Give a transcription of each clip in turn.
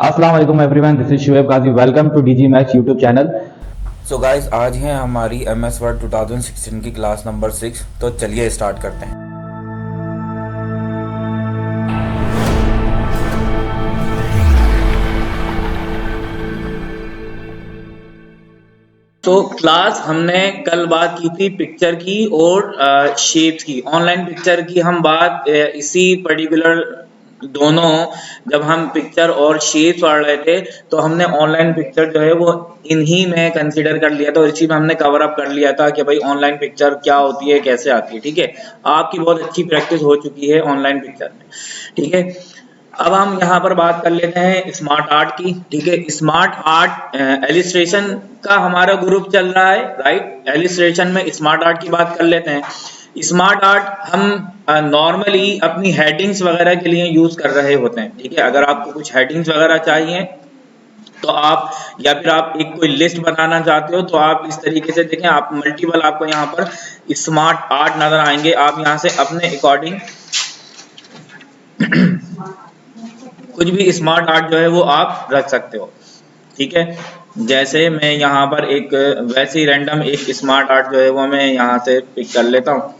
अस्सलाम वालेकुम everyone, this is Shoaib Ghazi. Welcome to DG max YouTube channel. So guys, आज है हमारी MS वर्ड 2016 की क्लास नंबर 6। तो चलिए स्टार्ट करते हैं। तो क्लास हमने कल बात की थी पिक्चर की और शेप्स की। ऑनलाइन पिक्चर की हम बात इसी पर्टिकुलर दोनों, जब हम पिक्चर और शेप्स पढ़ रहे थे तो हमने ऑनलाइन पिक्चर जो है वो इन्हीं में कंसीडर कर लिया था और इसी में हमने कवर अप कर लिया था कि भाई ऑनलाइन पिक्चर क्या होती है, कैसे आती है। ठीक है, आपकी बहुत अच्छी प्रैक्टिस हो चुकी है ऑनलाइन पिक्चर में। ठीक है, अब हम यहाँ पर बात कर लेते हैं स्मार्ट आर्ट की। ठीक है, स्मार्ट आर्ट एलिस्ट्रेशन का हमारा ग्रुप चल रहा है, राइट। एलिस्ट्रेशन में स्मार्ट आर्ट की बात कर लेते हैं। स्मार्ट आर्ट हम नॉर्मली अपनी हेडिंग्स वगैरह के लिए यूज कर रहे होते हैं। ठीक है, अगर आपको कुछ हेडिंग्स वगैरह चाहिए तो आप, या फिर आप एक कोई लिस्ट बनाना चाहते हो तो आप इस तरीके से देखें, आप मल्टीपल आपको यहाँ पर स्मार्ट आर्ट नजर आएंगे। आप यहाँ से अपने अकॉर्डिंग कुछ भी स्मार्ट आर्ट जो है वो आप रख सकते हो। ठीक है, जैसे मैं यहाँ पर एक वैसे ही रैंडम एक स्मार्ट आर्ट जो है वो मैं यहाँ से पिक कर लेता हूँ।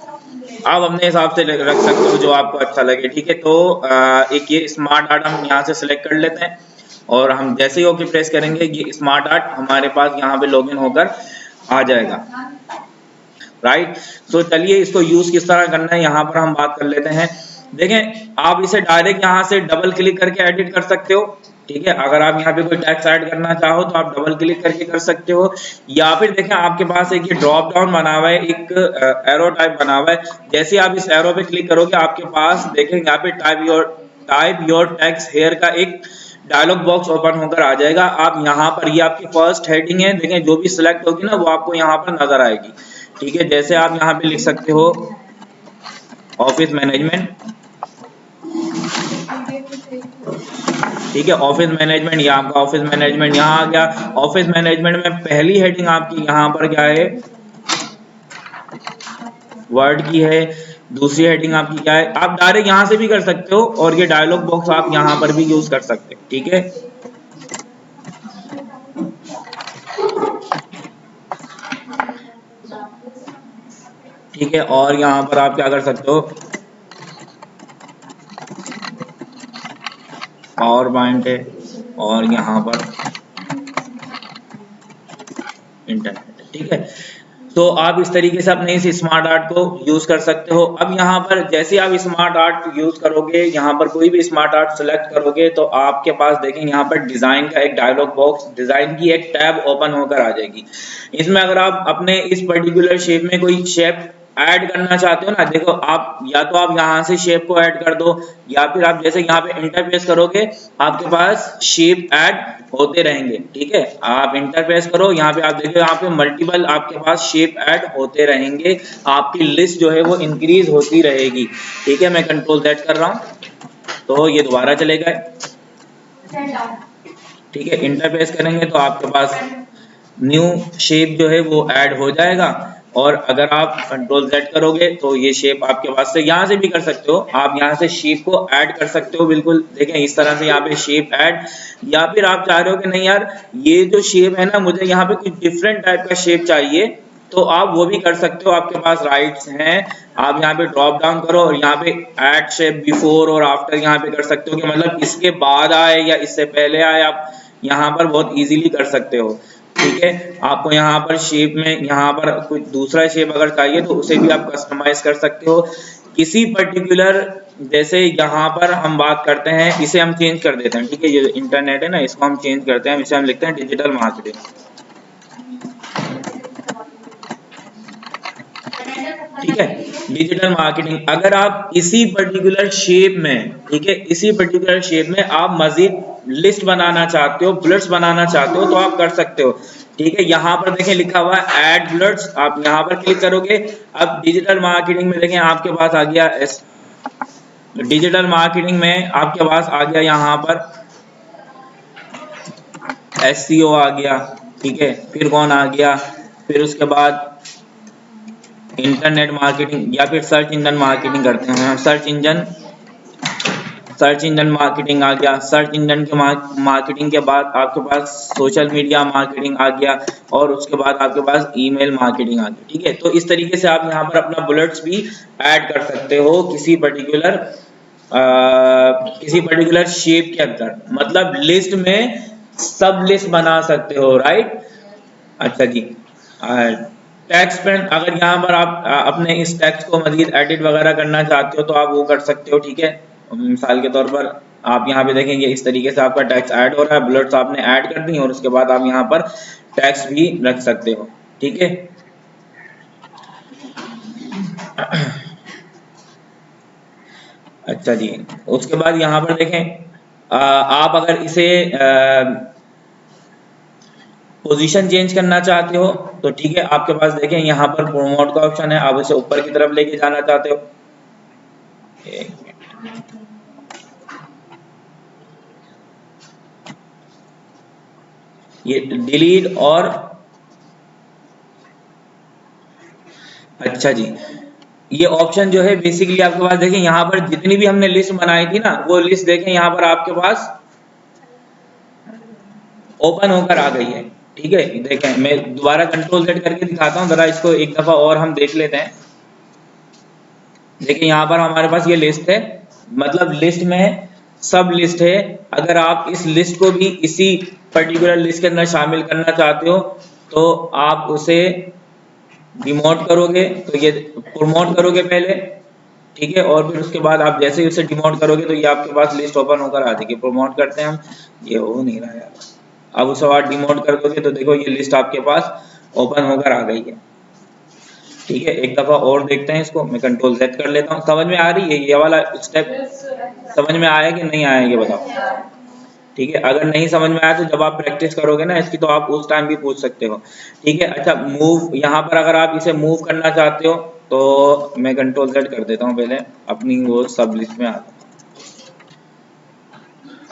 आप अपने हिसाब से रख सकते हो जो आपको अच्छा लगे। ठीक है, तो एक ये स्मार्ट आर्ट हम यहाँ से सिलेक्ट कर लेते हैं और हम जैसे ही ओके प्रेस करेंगे ये स्मार्ट आर्ट हमारे पास यहाँ पे लॉगिन होकर आ जाएगा, राइट। तो चलिए इसको यूज किस तरह करना है यहाँ पर हम बात कर लेते हैं। देखें, आप इसे डायरेक्ट यहाँ से डबल क्लिक करके एडिट कर सकते हो। ठीक है, अगर आप यहाँ पे कोई टेक्स्ट ऐड करना चाहो तो आप डबल क्लिक करके कर सकते हो, या फिर देखें आपके पास एक ये ड्रॉप डाउन बना हुआ है, एक एरो टाइप बना हुआ है। जैसे आप इस एरो पे क्लिक करोगे आपके पास देखें यहाँ पे टाइप योर टेक्स्ट हेयर का एक डायलॉग बॉक्स ओपन होकर आ जाएगा। आप यहाँ पर, ये आपकी फर्स्ट हेडिंग है, देखें जो भी सिलेक्ट होगी ना वो आपको यहाँ पर नजर आएगी। ठीक है, जैसे आप यहाँ पे लिख सकते हो ऑफिस मैनेजमेंट। ठीक है, ऑफिस मैनेजमेंट, यहाँ आपका ऑफिस मैनेजमेंट यहाँ आ गया। ऑफिस मैनेजमेंट में पहली हेडिंग आपकी यहाँ पर क्या है, वर्ड की है। दूसरी हेडिंग आपकी क्या है, आप डायरेक्ट यहाँ से भी कर सकते हो और ये डायलॉग बॉक्स आप यहाँ पर भी यूज कर सकते हो। ठीक है, ठीक है, और यहाँ पर आप क्या कर सकते हो, पावर पॉइंट है और यहाँ पर इंटरनेट है। ठीक है, तो आप इस तरीके से अपने इस स्मार्ट आर्ट को यूज कर सकते हो। अब यहाँ पर जैसे आप स्मार्ट आर्ट यूज करोगे, यहाँ पर कोई भी स्मार्ट आर्ट सेलेक्ट करोगे तो आपके पास देखें यहाँ पर डिजाइन का एक डायलॉग बॉक्स, डिजाइन की एक टैब ओपन होकर आ जाएगी। इसमें अगर आप अपने इस पर्टिकुलर शेप में कोई शेप ऐड करना चाहते हो ना, देखो आप या तो आप यहाँ से शेप को ऐड कर दो, या फिर आप जैसे यहाँ पे इंटर प्रेस करोगे आपके पास शेप ऐड होते रहेंगे। ठीक है, आप इंटर प्रेस करो, यहाँ पे आप देखो यहाँ पे मल्टीपल आपके पास शेप ऐड होते रहेंगे, आपकी लिस्ट जो है वो इंक्रीज होती रहेगी। ठीक है, मैं कंट्रोल Z कर रहा हूँ तो ये दोबारा चलेगा। ठीक है, इंटर प्रेस करेंगे तो आपके पास न्यू शेप जो है वो ऐड हो जाएगा, और अगर आप कंट्रोल Z करोगे तो ये शेप आपके पास से यहाँ से भी कर सकते हो, आप यहाँ से शेप को ऐड कर सकते हो। बिल्कुल देखें इस तरह से यहाँ पे शेप ऐड, या फिर आप चाह रहे हो कि नहीं यार ये जो शेप है ना मुझे यहाँ पे कुछ डिफरेंट टाइप का शेप चाहिए, तो आप वो भी कर सकते हो। आपके पास राइट्स हैं, आप यहाँ पे ड्रॉप डाउन करो और यहाँ पे ऐड शेप बिफोर और आफ्टर यहाँ पे कर सकते हो कि मतलब इसके बाद आए या इससे पहले आए, आप यहाँ पर बहुत इजीली कर सकते हो। ठीक है, आपको यहाँ पर शेप में यहाँ पर कुछ दूसरा शेप अगर चाहिए तो उसे भी आप कस्टमाइज कर सकते हो किसी पर्टिकुलर। जैसे यहाँ पर हम बात करते हैं, इसे हम चेंज कर देते हैं। ठीक है, ये इंटरनेट है ना, इसको हम चेंज करते हैं, इसे हम लिखते हैं डिजिटल मार्केटिंग। ठीक है, डिजिटल मार्केटिंग। अगर आप इसी पर्टिकुलर शेप में, ठीक है, इसी पर्टिकुलर शेप में आप मजीद लिस्ट बनाना चाहते हो, बुलेट्स बनाना चाहते हो तो आप कर सकते हो। ठीक है, यहाँ पर देखें लिखा हुआ है ऐड बुलेट्स, आप यहाँ पर क्लिक करोगे। अब डिजिटल मार्केटिंग में देखें आपके पास आ गया डिजिटल मार्केटिंग में आपके पास आ गया यहाँ पर SEO आ गया। ठीक है, फिर कौन आ गया, फिर उसके बाद इंटरनेट मार्केटिंग, या फिर सर्च इंजन मार्केटिंग करते हैं हम, सर्च इंजन मार्केटिंग आ गया, सर्च इंजन के मार्केटिंग के बाद आपके पास सोशल मीडिया मार्केटिंग आ गया, और उसके बाद आपके पास ईमेल मार्केटिंग आ गया। ठीक है, तो इस तरीके से आप यहाँ पर अपना बुलेट्स भी ऐड कर सकते हो किसी पर्टिकुलर शेप के अंदर, मतलब लिस्ट में सब लिस्ट बना सकते हो, राइट। अच्छा जी, टेक्स्ट पेन, अगर यहाँ पर आप अपने इस टेक्स्ट को मजीद एडिट वगैरह करना चाहते हो तो आप वो कर सकते हो। ठीक है, मिसाल के तौर पर आप यहाँ पे देखेंगे इस तरीके से आपका टेक्स्ट ऐड हो रहा है, बुलेट्स आपने ऐड कर दी और उसके बाद आप यहाँ पर टेक्स्ट भी रख सकते हो। ठीक है, अच्छा जी, उसके बाद यहाँ पर देखें आप अगर इसे पोजीशन चेंज करना चाहते हो तो ठीक है, आपके पास देखें यहाँ पर प्रोमोट का ऑप्शन है, आप इसे ऊपर की तरफ लेके जाना चाहते हो। एक मिनट, ये डिलीट और अच्छा जी, ये ऑप्शन जो है बेसिकली आपके पास देखें यहाँ पर जितनी भी हमने लिस्ट बनाई थी ना, वो लिस्ट देखें यहाँ पर आपके पास ओपन होकर आ गई है। ठीक है, देखें मैं दोबारा कंट्रोल Z करके दिखाता हूँ, जरा इसको एक दफा और हम देख लेते हैं। देखिए यहाँ पर हमारे पास ये लिस्ट है, मतलब लिस्ट में सब लिस्ट है। अगर आप इस लिस्ट को भी इसी पर्टिकुलर लिस्ट के अंदर शामिल करना चाहते हो तो आप उसे डिमोट करोगे, तो ये प्रमोट करोगे पहले, ठीक है, और फिर उसके बाद आप जैसे ही उसे डिमोट करोगे तो ये आपके पास लिस्ट ओपन होकर आ जाएगी। प्रमोट करते हैं हम, ये हो नहीं रहा यार, अब उसे आप डिमोट कर दोगे तो देखो ये लिस्ट आपके पास ओपन होकर आ गई है। ठीक है, एक दफा और देखते हैं इसको, मैं कंट्रोल Z कर लेता हूँ। समझ में आ रही है ये वाला स्टेप, समझ में आया कि नहीं आया ये बताओ। ठीक है, अगर नहीं समझ में आया तो जब आप प्रैक्टिस करोगे ना इसकी तो आप उस टाइम भी पूछ सकते हो। ठीक है, अच्छा मूव, यहाँ पर अगर आप इसे मूव करना चाहते हो तो मैं कंट्रोल Z कर देता हूँ, पहले अपनी वो सब लिस्ट में आता हूँ।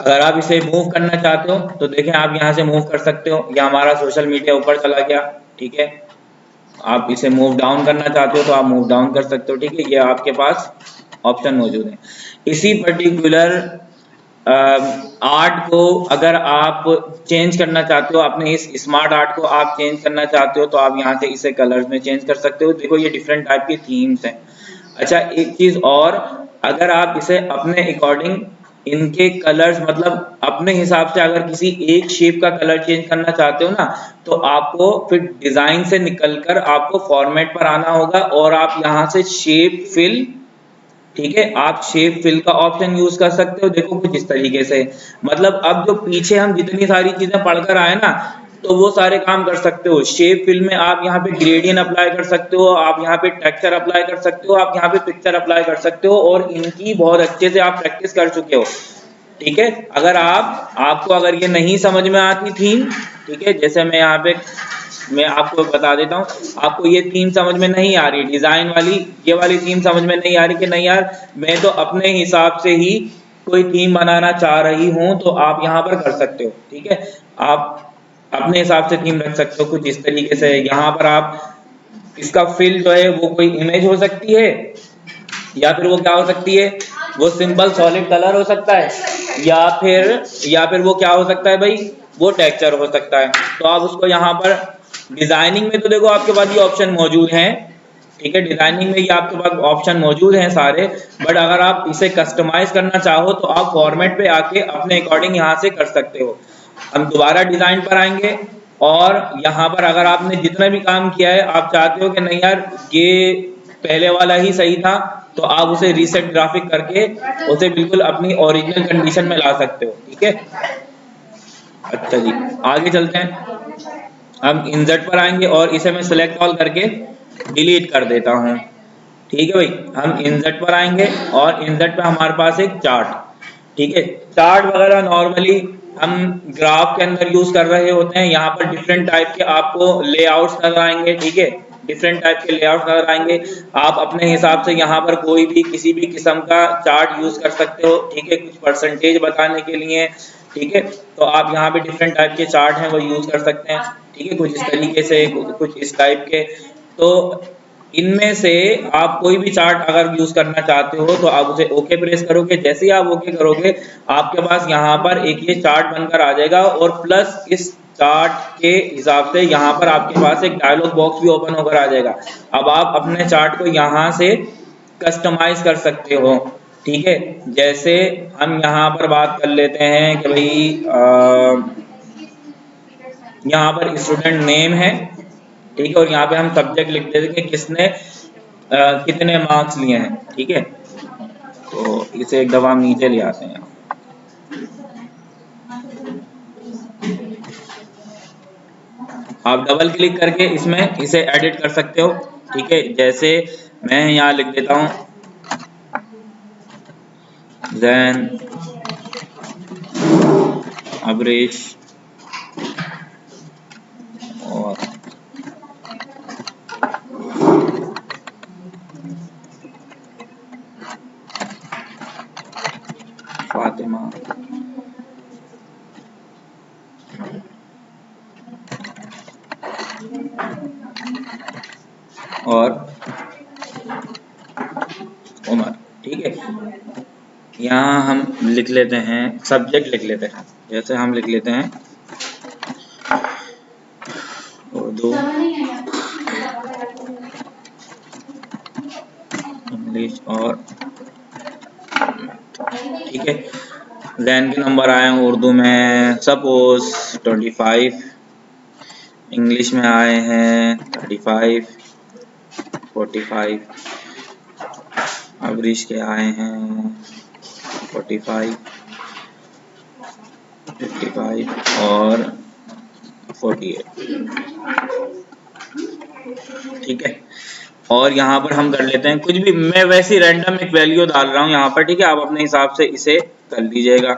अगर आप इसे मूव करना चाहते हो तो देखें आप यहाँ से मूव कर सकते हो, या हमारा सोशल मीडिया ऊपर चला गया। ठीक है, आप इसे मूव डाउन करना चाहते हो तो आप मूव डाउन कर सकते हो। ठीक है, ये आपके पास ऑप्शन मौजूद है। इसी पर्टिकुलर आर्ट को अगर आप चेंज करना चाहते हो, अपने इस स्मार्ट आर्ट को आप चेंज करना चाहते हो तो आप यहाँ से इसे कलर्स में चेंज कर सकते हो। देखो ये डिफरेंट टाइप की थीम्स हैं। अच्छा एक चीज और, अगर आप इसे अपने अकॉर्डिंग इनके कलर्स, मतलब अपने हिसाब से अगर किसी एक शेप का कलर चेंज करना चाहते हो ना तो आपको फिर डिजाइन से निकलकर आपको फॉर्मेट पर आना होगा और आप यहाँ से शेप फिल, ठीक है, आप शेप फिल का ऑप्शन यूज कर सकते हो। देखो कुछ इस तरीके से, मतलब अब जो पीछे हम जितनी सारी चीजें पढ़कर आए ना तो वो सारे काम कर सकते हो। शेप फिल में आप यहाँ पे ग्रेडियंट अप्लाई कर सकते हो, आप यहाँ पे टेक्सचर अप्लाई कर सकते हो, आप यहाँ पे पिक्चर अप्लाई कर सकते हो, और इनकी बहुत अच्छे से आप प्रैक्टिस कर चुके हो। ठीक है, अगर आपको अगर ये नहीं समझ में आती थीम, ठीक है, जैसे मैं यहाँ पे मैं आपको बता देता हूँ, आपको ये थीम समझ में नहीं आ रही, डिजाइन वाली ये वाली थीम समझ में नहीं आ रही कि नहीं यार मैं तो अपने हिसाब से ही कोई थीम बनाना चाह रही हूँ, तो आप यहाँ पर कर सकते हो। ठीक है, आप अपने हिसाब से थीम रख सकते हो कुछ इस तरीके से। यहाँ पर आप इसका फिल जो है वो कोई इमेज हो सकती है, या फिर वो क्या हो सकती है, वो सिंपल सॉलिड कलर हो सकता है, या फिर वो क्या हो सकता है भाई, वो टेक्सचर हो सकता है। तो आप उसको यहाँ पर डिजाइनिंग में तो देखो आपके पास ये ऑप्शन मौजूद हैं। ठीक है, डिजाइनिंग में ये आपके पास ऑप्शन मौजूद हैं सारे, बट अगर आप इसे कस्टमाइज करना चाहो तो आप फॉर्मेट पे आके अपने अकॉर्डिंग यहाँ से कर सकते हो। हम दोबारा डिजाइन पर आएंगे और यहाँ पर अगर आपने जितना भी काम किया है आप चाहते हो कि नहीं यार ये पहले वाला ही सही था, तो आप उसे रीसेट ग्राफिक करके उसे बिल्कुल अपनी ओरिजिनल कंडीशन में ला सकते हो। ठीक है, अच्छा जी आगे चलते हैं। हम इंसर्ट पर आएंगे और इसे मैं सिलेक्ट ऑल करके डिलीट कर देता हूँ। ठीक है भाई, हम इंसर्ट पर आएंगे और इंसर्ट पे हमारे पास एक चार्ट, ठीक है, चार्ट वगैरह नॉर्मली हम ग्राफ के अंदर यूज कर रहे होते हैं। यहाँ पर डिफरेंट टाइप के आपको लेआउट्स नजर आएंगे। ठीक है, डिफरेंट टाइप के लेआउट नजर आएंगे, आप अपने हिसाब से यहाँ पर कोई भी किसी भी किस्म का चार्ट यूज कर सकते हो। ठीक है, कुछ परसेंटेज बताने के लिए, ठीक है, तो आप यहाँ पे डिफरेंट टाइप के चार्ट हैं वो यूज कर सकते हैं। ठीक है, कुछ इस तरीके से, कुछ इस टाइप के। तो इनमें से आप कोई भी चार्ट अगर यूज करना चाहते हो तो आप उसे ओके प्रेस करोगे। जैसे ही आप ओके करोगे आपके पास यहाँ पर एक ये चार्ट बनकर आ जाएगा और प्लस इस चार्ट के हिसाब से यहाँ पर आपके पास एक डायलॉग बॉक्स भी ओपन होकर आ जाएगा। अब आप अपने चार्ट को यहाँ से कस्टमाइज कर सकते हो, ठीक है। जैसे हम यहाँ पर बात कर लेते हैं कि भाई यहाँ पर स्टूडेंट नेम है, ठीक है, और यहाँ पे हम सब्जेक्ट लिख देते हैं कि किसने कितने मार्क्स लिए हैं, ठीक है। तो इसे एक दफा हम नीचे ले आते हैं। आप डबल क्लिक करके इसमें इसे एडिट कर सकते हो, ठीक है। जैसे मैं यहाँ लिख देता हूँ then अवरेज और फातिमा और उमर, ठीक है। यहाँ हम लिख लेते हैं सब्जेक्ट लिख लेते हैं। जैसे हम लिख लेते हैं उर्दू, इंग्लिश और ठीक है। जैन के नंबर आए हैं उर्दू में सपोज 25, इंग्लिश में आए हैं 35, 45, अवरेज के आए हैं 45, 55 और 48, ठीक है। और यहाँ पर हम कर लेते हैं कुछ भी, मैं वैसे रैंडम एक वैल्यू डाल रहा हूँ यहाँ पर, ठीक है। आप अपने हिसाब से इसे कर लीजिएगा।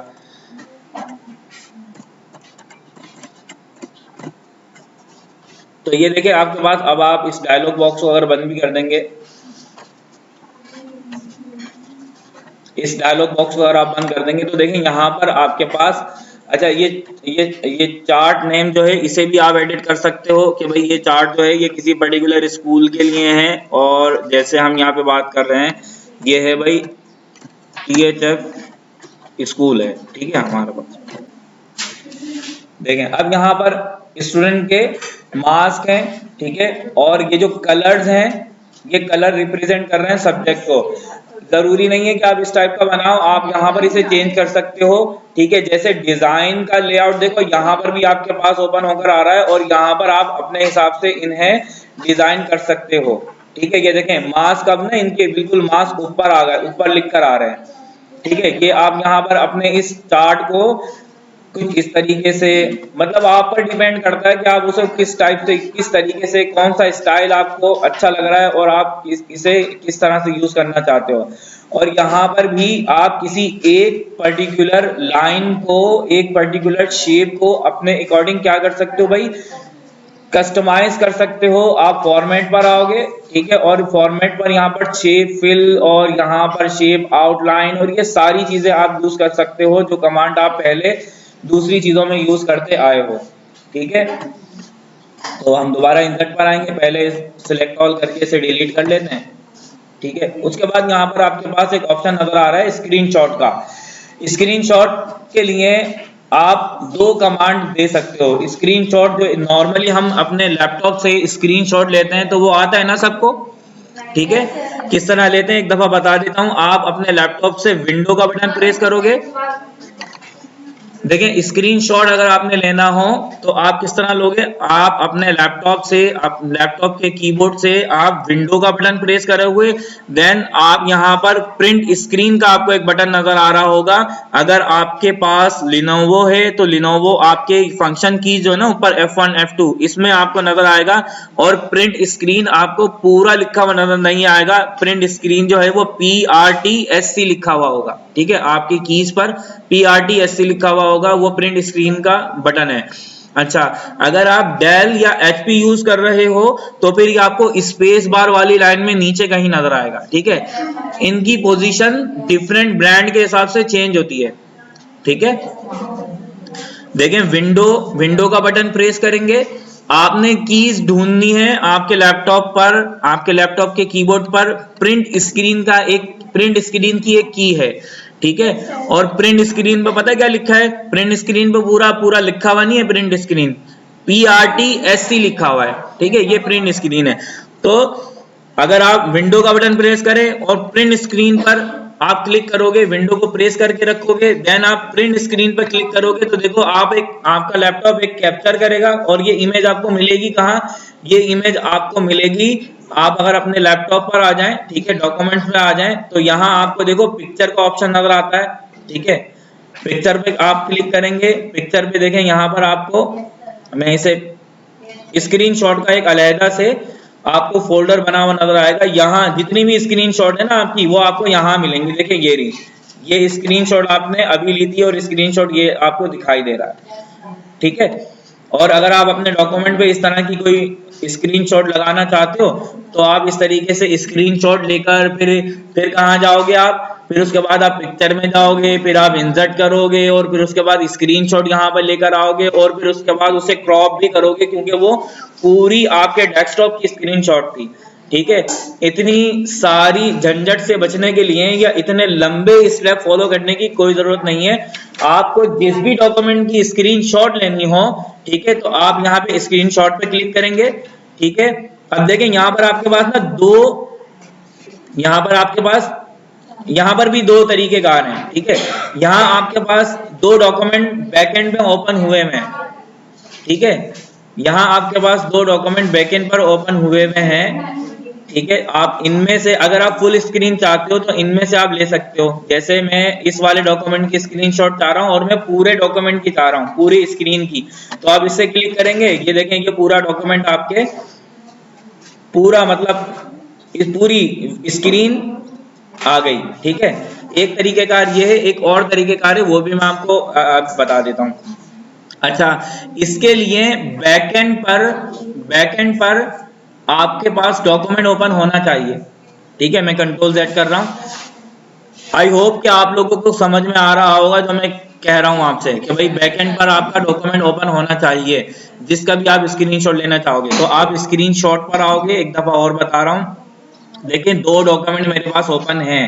तो ये देखिए आपके पास, अब आप इस डायलॉग बॉक्स को अगर बंद भी कर देंगे, इस डायलॉग बॉक्स को अगर आप बंद कर देंगे तो देखिए यहाँ पर आपके पास, अच्छा ये चार्ट नेम जो है इसे भी आप एडिट कर सकते हो कि भाई ये चार्ट जो है ये किसी पर्टिकुलर स्कूल के लिए है। और जैसे हम यहाँ पे बात कर रहे हैं ये है भाई THF स्कूल है, ठीक है हमारे पास। देखें अब यहाँ पर स्टूडेंट के मार्क्स हैं, ठीक है, और ये जो कलर्स हैं ये कलर रिप्रेजेंट कर रहे हैं सब्जेक्ट को। जरूरी नहीं है कि आप इस टाइप का बनाओ, आप यहाँ पर इसे चेंज कर सकते हो, ठीक है। जैसे डिजाइन का लेआउट देखो यहाँ पर भी आपके पास ओपन होकर आ रहा है और यहाँ पर आप अपने हिसाब से इन्हें डिजाइन कर सकते हो, ठीक है। ये देखें मास्क अब ना इनके बिल्कुल मास्क ऊपर आ गए, ऊपर लिख कर आ रहे हैं, ठीक है। ये आप यहाँ पर अपने इस चार्ट को कुछ इस तरीके से, मतलब आप पर डिपेंड करता है कि आप उसे किस टाइप से, किस तरीके से, कौन सा स्टाइल आपको अच्छा लग रहा है और आप इसे किस तरह से यूज करना चाहते हो। और यहाँ पर भी आप किसी एक पर्टिकुलर लाइन को, एक पर्टिकुलर शेप को अपने अकॉर्डिंग क्या कर सकते हो भाई, कस्टमाइज कर सकते हो। आप फॉर्मेट पर आओगे, ठीक है, और फॉर्मेट पर यहाँ पर शेप फिल और यहाँ पर शेप आउटलाइन और ये सारी चीजें आप यूज कर सकते हो जो कमांड आप पहले दूसरी चीजों में यूज करते आए हो, ठीक है। तो हम दोबारा इंसर्ट पर आएंगे, पहले सिलेक्ट ऑल करके इसे डिलीट कर लेते हैं, ठीक है। उसके बाद यहाँ पर आपके पास एक ऑप्शन नजर आ रहा है स्क्रीनशॉट का। स्क्रीनशॉट के लिए आप दो कमांड दे सकते हो। स्क्रीनशॉट जो नॉर्मली हम अपने लैपटॉप से स्क्रीनशॉट लेते हैं तो वो आता है ना सबको, ठीक है। किस तरह लेते हैं एक दफा बता देता हूं। आप अपने लैपटॉप से विंडो का बटन प्रेस करोगे, देखें स्क्रीनशॉट अगर आपने लेना हो तो आप किस तरह लोगे, आप अपने लैपटॉप से, आप लैपटॉप के कीबोर्ड से आप विंडो का बटन प्रेस करोगे, देन आप यहां पर प्रिंट स्क्रीन का आपको एक बटन नजर आ रहा होगा। अगर आपके पास लिनोवो है तो लिनोवो आपके फंक्शन की जो है ना ऊपर F1 F2 इसमें आपको नजर आएगा और प्रिंट स्क्रीन आपको पूरा लिखा हुआ नजर नहीं आएगा। प्रिंट स्क्रीन जो है वो PRTSC लिखा हुआ होगा, ठीक है। आपकी कीज पर PRTSC लिखा हुआ होगा, वो प्रिंट स्क्रीन का बटन है। अच्छा, अगर आप डेल या HP यूज कर रहे हो तो फिर आपको स्पेस बार वाली लाइन में नीचे कहीं नजर आएगा, ठीक है। इनकी पोजीशन डिफरेंट ब्रांड के हिसाब से चेंज होती है, ठीक है। देखें विंडो का बटन प्रेस करेंगे, आपने कीज ढूंढनी है आपके लैपटॉप पर, आपके लैपटॉप के कीबोर्ड पर प्रिंट स्क्रीन की एक की है, ठीक है। और प्रिंट स्क्रीन पर पता है क्या लिखा है? प्रिंट स्क्रीन पर पूरा लिखा हुआ नहीं है, प्रिंट स्क्रीन PRTSC लिखा हुआ है, ठीक है, ये प्रिंट स्क्रीन है। तो अगर आप विंडो का बटन प्रेस करें और प्रिंट स्क्रीन पर आप क्लिक करोगे, विंडो को प्रेस करके रखोगे, देन आप प्रिंट स्क्रीन पर क्लिक करोगे, तो देखो आपका लैपटॉप एक कैप्चर करेगा और ये इमेज आपको मिलेगी कहाँ? ये इमेज आपको मिलेगी, आप अगर अपने लैपटॉप पर आ जाएं, ठीक है, डॉक्यूमेंट्स में आ जाएं, तो यहाँ आपको देखो पिक्चर का ऑप्शन नजर आता है, ठीक है। पिक्चर पे आप क्लिक करेंगे, पिक्चर पे देखें यहाँ पर आपको, मैं इसे स्क्रीनशॉट का एक अलहदा से आपको फोल्डर बना हुआ नजर आएगा। यहाँ जितनी भी स्क्रीनशॉट है ना आपकी, वो आपको यहाँ मिलेंगी। देखिए ये रही, ये स्क्रीनशॉट आपने अभी ली थी और स्क्रीनशॉट ये आपको दिखाई दे रहा है, ठीक है। और अगर आप अपने डॉक्यूमेंट पे इस तरह की कोई स्क्रीनशॉट लगाना चाहते हो, तो आप इस तरीके से स्क्रीनशॉट लेकर फिर कहाँ जाओगे आप? फिर उसके बाद आप पिक्चर में जाओगे, फिर आप इंसर्ट करोगे और फिर उसके बाद स्क्रीनशॉट यहाँ पर लेकर आओगे और फिर उसके बाद उसे क्रॉप भी करोगे, क्योंकि वो पूरी आपके डेस्कटॉप की स्क्रीनशॉट थी, ठीक है। इतनी सारी झंझट से बचने के लिए या इतने लंबे स्टेप फॉलो करने की कोई जरूरत नहीं है। आपको जिस भी डॉक्यूमेंट की स्क्रीनशॉट लेनी हो, ठीक है, तो आप यहाँ पे स्क्रीनशॉट पे क्लिक करेंगे, ठीक है। अब देखें यहाँ पर आपके पास यहाँ पर भी दो तरीके कार हैं, ठीक है। यहाँ आपके पास दो डॉक्यूमेंट बैकएंड में ओपन हुए हैं, ठीक है। यहाँ आपके पास दो डॉक्यूमेंट बैकएंड पर ओपन हुए हैं, ठीक है। आप इनमें से अगर आप फुल स्क्रीन चाहते हो तो इनमें से आप ले सकते हो। जैसे मैं इस वाले डॉक्यूमेंट की स्क्रीनशॉट चाह रहा हूँ और मैं पूरे डॉक्यूमेंट की चाह रहा हूँ, पूरी स्क्रीन की, तो आप इससे क्लिक करेंगे, ये देखें ये पूरा डॉक्यूमेंट आपके पूरा मतलब इस पूरी स्क्रीन आ गई, ठीक है। एक तरीकेकार ये है, एक और तरीकेकार है, वो भी मैं आपको बता देता हूँ। अच्छा, इसके लिए बैकएंड पर आपके पास डॉक्यूमेंट ओपन होना चाहिए, ठीक है। मैं कंट्रोल Z कर रहा हूं। आई होप कि आप लोगों को समझ में आ रहा होगा जो मैं कह रहा हूं आपसे, कि भाई बैकएंड पर आपका डॉक्यूमेंट ओपन होना चाहिए, जिसका भी आप स्क्रीनशॉट लेना चाहोगे। तो आप स्क्रीनशॉट पर आओगे, एक दफा और बता रहा हूं, देखिए दो डॉक्यूमेंट मेरे पास ओपन है,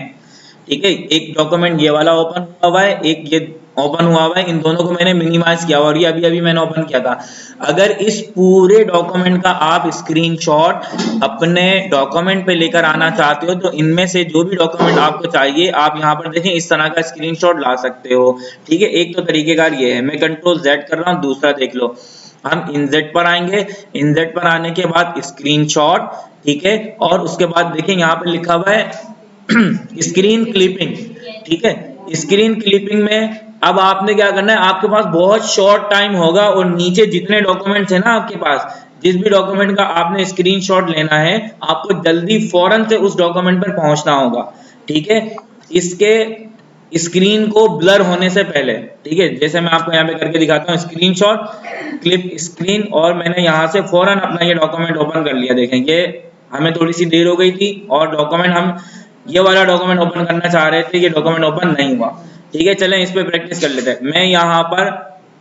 ठीक है। एक डॉक्यूमेंट ये वाला ओपन हुआ है, एक ये ओपन हुआ है, इन दोनों को मैंने मिनिमाइज किया और ये अभी मैंने ओपन किया था। अगर इस पूरे डॉक्यूमेंट का आप स्क्रीनशॉट अपने डॉक्यूमेंट पे लेकर आना चाहते हो, तो इनमें से जो भी डॉक्यूमेंट आपको चाहिए आप यहाँ पर देखें इस तरह का स्क्रीनशॉट ला सकते हो, ठीक है। एक तो तरीकेकार ये है। मैं कंट्रोल Z कर रहा हूँ, दूसरा देख लो, हम इनजेट पर आएंगे, इनजेट पर आने के बाद स्क्रीनशॉट, ठीक है, और उसके बाद देखें यहाँ पर लिखा हुआ है स्क्रीन क्लिपिंग, ठीक है। स्क्रीन क्लिपिंग में अब आपने क्या करना है, आपके पास बहुत शॉर्ट टाइम होगा और नीचे जितने डॉक्यूमेंट्स है ना आपके पास, जिस भी डॉक्यूमेंट का आपने स्क्रीनशॉट लेना है, आपको जल्दी फौरन से उस डॉक्यूमेंट पर पहुंचना होगा, ठीक है। इसके स्क्रीन को ब्लर होने से पहले, ठीक है, जैसे मैं आपको यहाँ पे करके दिखाता हूँ, स्क्रीनशॉट क्लिप स्क्रीन, और मैंने यहाँ से फौरन अपना ये डॉक्यूमेंट ओपन कर लिया। देखें ये हमें थोड़ी सी देर हो गई थी और डॉक्यूमेंट हम ये वाला डॉक्यूमेंट ओपन करना चाह रहे थे, ये डॉक्यूमेंट ओपन नहीं हुआ, ठीक है। चलें इस पे प्रैक्टिस कर लेते हैं। मैं यहाँ पर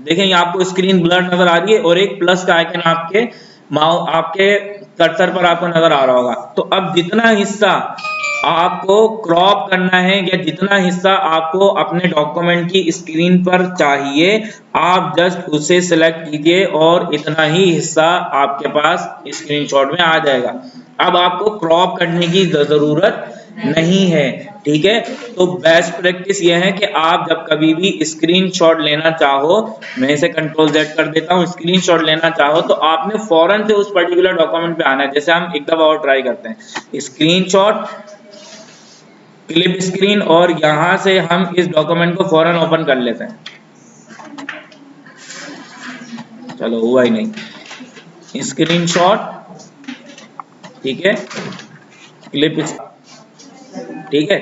देखें, ये आपको स्क्रीन ब्लर नजर आ रही है और एक प्लस का आइकन आपके कर्सर पर आपको नजर आ रहा होगा। तो अब जितना हिस्सा आपको क्रॉप करना है या जितना हिस्सा आपको अपने डॉक्यूमेंट की स्क्रीन पर चाहिए, आप जस्ट उसे सिलेक्ट कीजिए और इतना ही हिस्सा आपके पास स्क्रीनशॉट में आ जाएगा। अब आपको क्रॉप करने की जरूरत नहीं है, ठीक है। तो बेस्ट प्रैक्टिस ये है कि आप जब कभी भी स्क्रीनशॉट लेना चाहो, मैं इसे कंट्रोल Z कर देता हूँ, स्क्रीनशॉट लेना चाहो तो आपने फौरन से उस पर्टिकुलर डॉक्यूमेंट पे आना है। जैसे हम एक दफा और ट्राई करते हैं, स्क्रीनशॉट क्लिप स्क्रीन, और यहां से हम इस डॉक्यूमेंट को फौरन ओपन कर लेते हैं। चलो हुआ ही नहीं, स्क्रीनशॉट, ठीक है, क्लिप, ठीक है।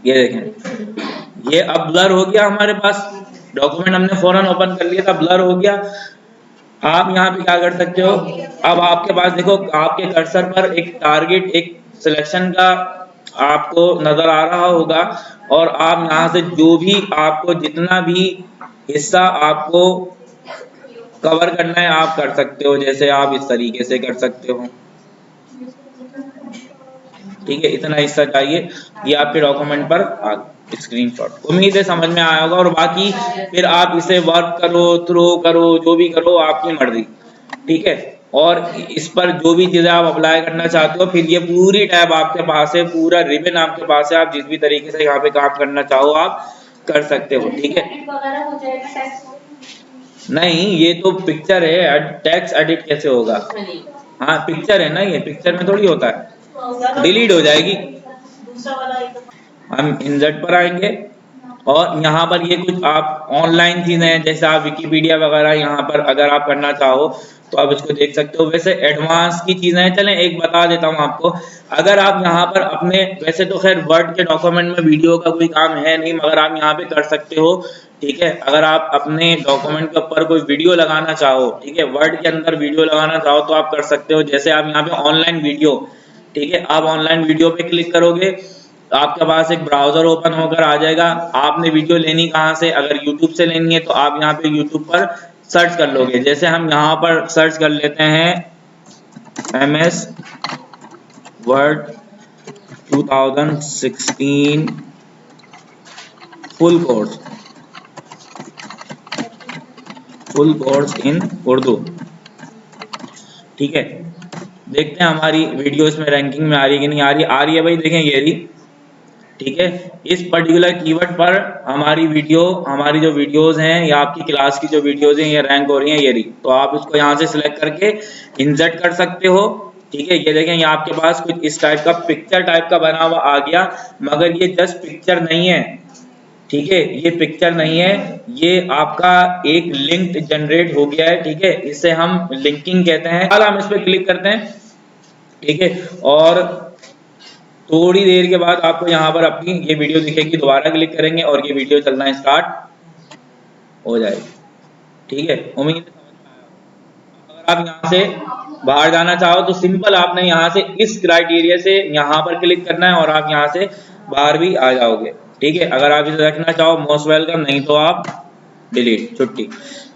ये देखें, ये अब ब्लर हो गया हमारे पास, डॉक्यूमेंट हमने फौरन ओपन कर लिया था, ब्लर हो गया। आप यहाँ पे क्या कर सकते हो, अब आपके पास देखो आपके कर्सर पर एक टारगेट, एक सिलेक्शन का आपको नजर आ रहा होगा, और आप यहाँ से जो भी आपको जितना भी हिस्सा आपको कवर करना है आप कर सकते हो, जैसे आप इस तरीके से कर सकते हो। ठीक है, इतना हिस्सा चाहिए, ये आपके डॉक्यूमेंट पर स्क्रीनशॉट। उम्मीद है समझ में आया होगा, और बाकी फिर आप इसे वर्क करो, थ्रो करो, जो भी करो आपकी मर्जी। ठीक है, और इस पर जो भी चीजें आप अप्लाई करना चाहते हो, फिर ये पूरी टैब आपके पास है, पूरा रिबन आपके पास है, आप जिस भी तरीके से यहाँ पे काम करना चाहो आप कर सकते हो। ठीक है, नहीं ये तो पिक्चर है, टेक्स्ट एडिट कैसे होगा? हाँ पिक्चर है ना, ये पिक्चर में थोड़ी होता है, डिलीट हो जाएगी। हम इंसर्ट पर आएंगे और यहाँ पर ये कुछ आप ऑनलाइन चीजें हैं, जैसे आप विकिपीडिया वगैरह यहाँ पर अगर आप करना चाहो तो आप इसको देख सकते हो। वैसे एडवांस की चीजें हैं, चलें एक बता देता हूँ आपको। अगर आप यहाँ पर अपने, वैसे तो खैर वर्ड के डॉक्यूमेंट में वीडियो का कोई काम है नहीं, मगर आप यहाँ पे कर सकते हो। ठीक है, अगर आप अपने डॉक्यूमेंट के ऊपर कोई वीडियो लगाना चाहो, ठीक है, वर्ड के अंदर वीडियो लगाना चाहो तो आप कर सकते हो। जैसे आप यहाँ पे ऑनलाइन वीडियो, ठीक है, आप ऑनलाइन वीडियो पे क्लिक करोगे, आपके पास एक ब्राउजर ओपन होकर आ जाएगा। आपने वीडियो लेनी कहाँ से? अगर YouTube से लेनी है तो आप यहाँ पे YouTube पर सर्च कर लोगे। जैसे हम यहाँ पर सर्च कर लेते हैं MS Word 2016 full course in Urdu. ठीक है, देखते हैं हमारी वीडियो इसमें रैंकिंग में आ रही है कि नहीं आ रही। आ रही है भाई, देखें ये रही। ठीक है, इस पर्टिकुलर कीवर्ड पर हमारी वीडियो, हमारी जो वीडियोस हैं या आपकी क्लास की जो वीडियोस हैं ये रैंक हो रही हैं, ये रही। तो आप इसको यहाँ से सिलेक्ट करके इंसर्ट कर सकते हो। ठीक है, ये देखें ये आपके पास कुछ इस टाइप का पिक्चर टाइप का बना हुआ आ गया, मगर ये जस्ट पिक्चर नहीं है। ठीक है, ये पिक्चर नहीं है, ये आपका एक लिंक जनरेट हो गया है। ठीक है, इसे हम लिंकिंग कहते हैं। हम इस पर क्लिक करते हैं। ठीक है, और थोड़ी देर के बाद आपको यहाँ पर अपनी ये वीडियो दिखेगी, दोबारा क्लिक करेंगे और ये वीडियो चलना स्टार्ट हो जाएगी। ठीक है, उम्मीद है समझ में आया। अगर आप यहाँ से बाहर जाना चाहो तो सिंपल आपने यहाँ से इस क्राइटेरिया से यहाँ पर क्लिक करना है और आप यहाँ से बाहर भी आ जाओगे। ठीक है, अगर आप इसे रखना चाहो मोस्ट वेलकम, नहीं तो आप डिलीट, छुट्टी।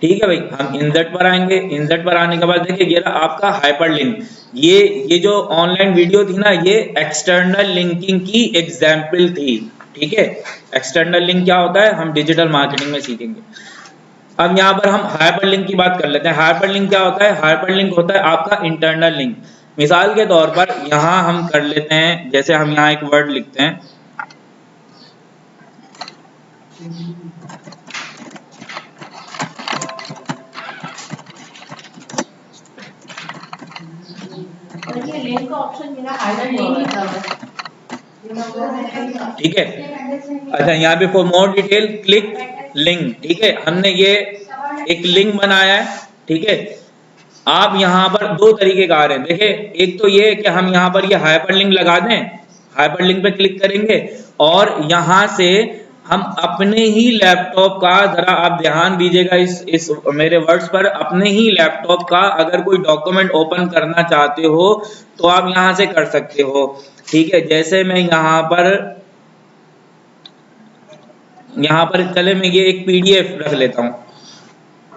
ठीक है भाई, हम इंसर्ट पर आएंगे। इंसर्ट पर आने के बाद देखिए ये रहा आपका हाइपरलिंक। ये जो ऑनलाइन वीडियो थी ना, ये एक्सटर्नल लिंकिंग की एग्जाम्पल थी। ठीक है, एक्सटर्नल लिंक क्या होता है हम डिजिटल मार्केटिंग में सीखेंगे। अब यहाँ पर हम हाइपरलिंक की बात कर लेते हैं। हाइपरलिंक क्या होता है? हाइपरलिंक होता है आपका इंटरनल लिंक। मिसाल के तौर पर यहाँ हम कर लेते हैं, जैसे हम यहाँ एक वर्ड लिखते हैं, लिंक का ऑप्शन मिला, हाइडर नहीं था। ठीक है, अच्छा यहाँ पे for more detail click link. ठीक है, हमने ये एक लिंक बनाया है। ठीक है, आप यहाँ पर दो तरीके का आ रहे हैं। देखिए, एक तो ये है कि हम यहाँ पर ये हाइपरलिंक लगा दें, हाइपरलिंक पे क्लिक करेंगे और यहाँ से हम अपने ही लैपटॉप का, जरा आप ध्यान दीजिएगा इस मेरे वर्ड्स पर, अपने ही लैपटॉप का अगर कोई डॉक्यूमेंट ओपन करना चाहते हो तो आप यहाँ से कर सकते हो। ठीक है, जैसे मैं यहाँ पर चले मैं ये एक पीडीएफ रख लेता हूँ।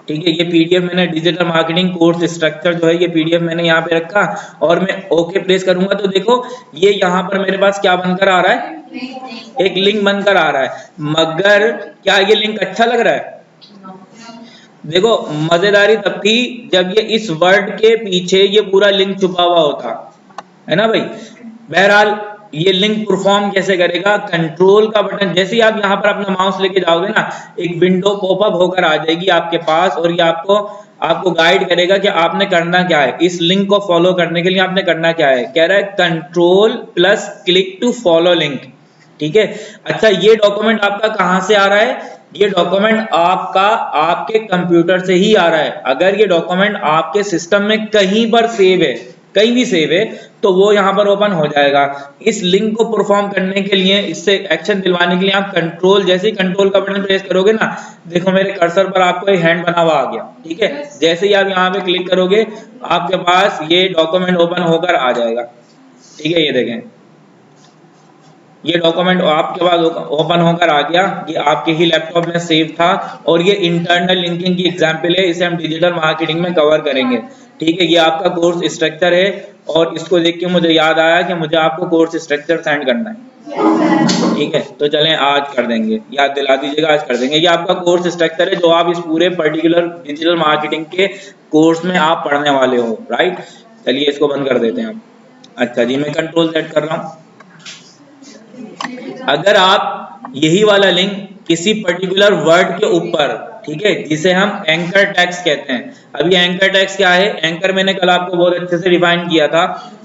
ठीक है, ये पीडीएफ मैंने डिजिटल मार्केटिंग कोर्स स्ट्रक्चर जो है ये पीडीएफ मैंने यहाँ पे रखा और मैं ओके प्रेस करूंगा तो देखो ये यहाँ पर मेरे पास क्या बनकर आ रहा है, एक लिंक बनकर आ रहा है। मगर क्या ये लिंक अच्छा लग रहा है? देखो मजेदारी तब थी जब ये इस वर्ड के पीछे ये पूरा लिंक छुपा हुआ होता है ना भाई। बहरहाल ये लिंक परफॉर्म कैसे करेगा? कंट्रोल का बटन, जैसे ही आप यहाँ पर अपना माउस लेके जाओगे ना, एक विंडो पॉपअप होकर आ जाएगी आपके पास और ये आपको गाइड करेगा कि आपने करना क्या है। इस लिंक को फॉलो करने के लिए आपने करना क्या है, कह रहा है control plus click to follow link. ठीक है, अच्छा ये डॉक्यूमेंट आपका कहाँ से आ रहा है? ये डॉक्यूमेंट आपका आपके कंप्यूटर से ही आ रहा है। अगर ये डॉक्यूमेंट आपके सिस्टम में कहीं पर सेव है, कहीं भी सेव है, तो वो यहाँ पर ओपन हो जाएगा। इस लिंक को परफॉर्म करने के लिए, इससे एक्शन दिलवाने के लिए आप कंट्रोल, जैसे ही कंट्रोल का बटन प्रेस करोगे ना, देखो मेरे कर्सर पर आपको एक हैंड बना हुआ आ गया। ठीक है, जैसे ही आप यहाँ पे क्लिक करोगे आपके पास ये डॉक्यूमेंट ओपन होकर आ जाएगा। ठीक है, ये देखें ये डॉक्यूमेंट आपके पास ओपन होकर आ गया, ये आपके ही लैपटॉप में सेव था और ये इंटरनल लिंकिंग की एग्जांपल है, इसे हम डिजिटल मार्केटिंग में कवर करेंगे। ठीक है, ये आपका कोर्स स्ट्रक्चर है और इसको देख के मुझे याद आया कि मुझे आपको कोर्स स्ट्रक्चर सेंड करना है। ठीक है, तो चलें आज कर देंगे, याद दिला दीजिएगा, आज कर देंगे। ये आपका कोर्स स्ट्रक्चर है जो आप इस पूरे पर्टिकुलर डिजिटल मार्केटिंग के कोर्स में आप पढ़ने वाले हो, राइट। चलिए इसको बंद कर देते हैं हम। अच्छा जी, मैं कंट्रोल Z कर रहा हूँ। अगर आप यही वाला लिंक किसी पर्टिकुलर वर्ड के ऊपर, ठीक है, जिसे हम एंकर टैग्स कहते हैं। अभी एंकर टैग्स क्या है? एंकर मैंने कल आपको बहुत अच्छे से डिफाइन किया था,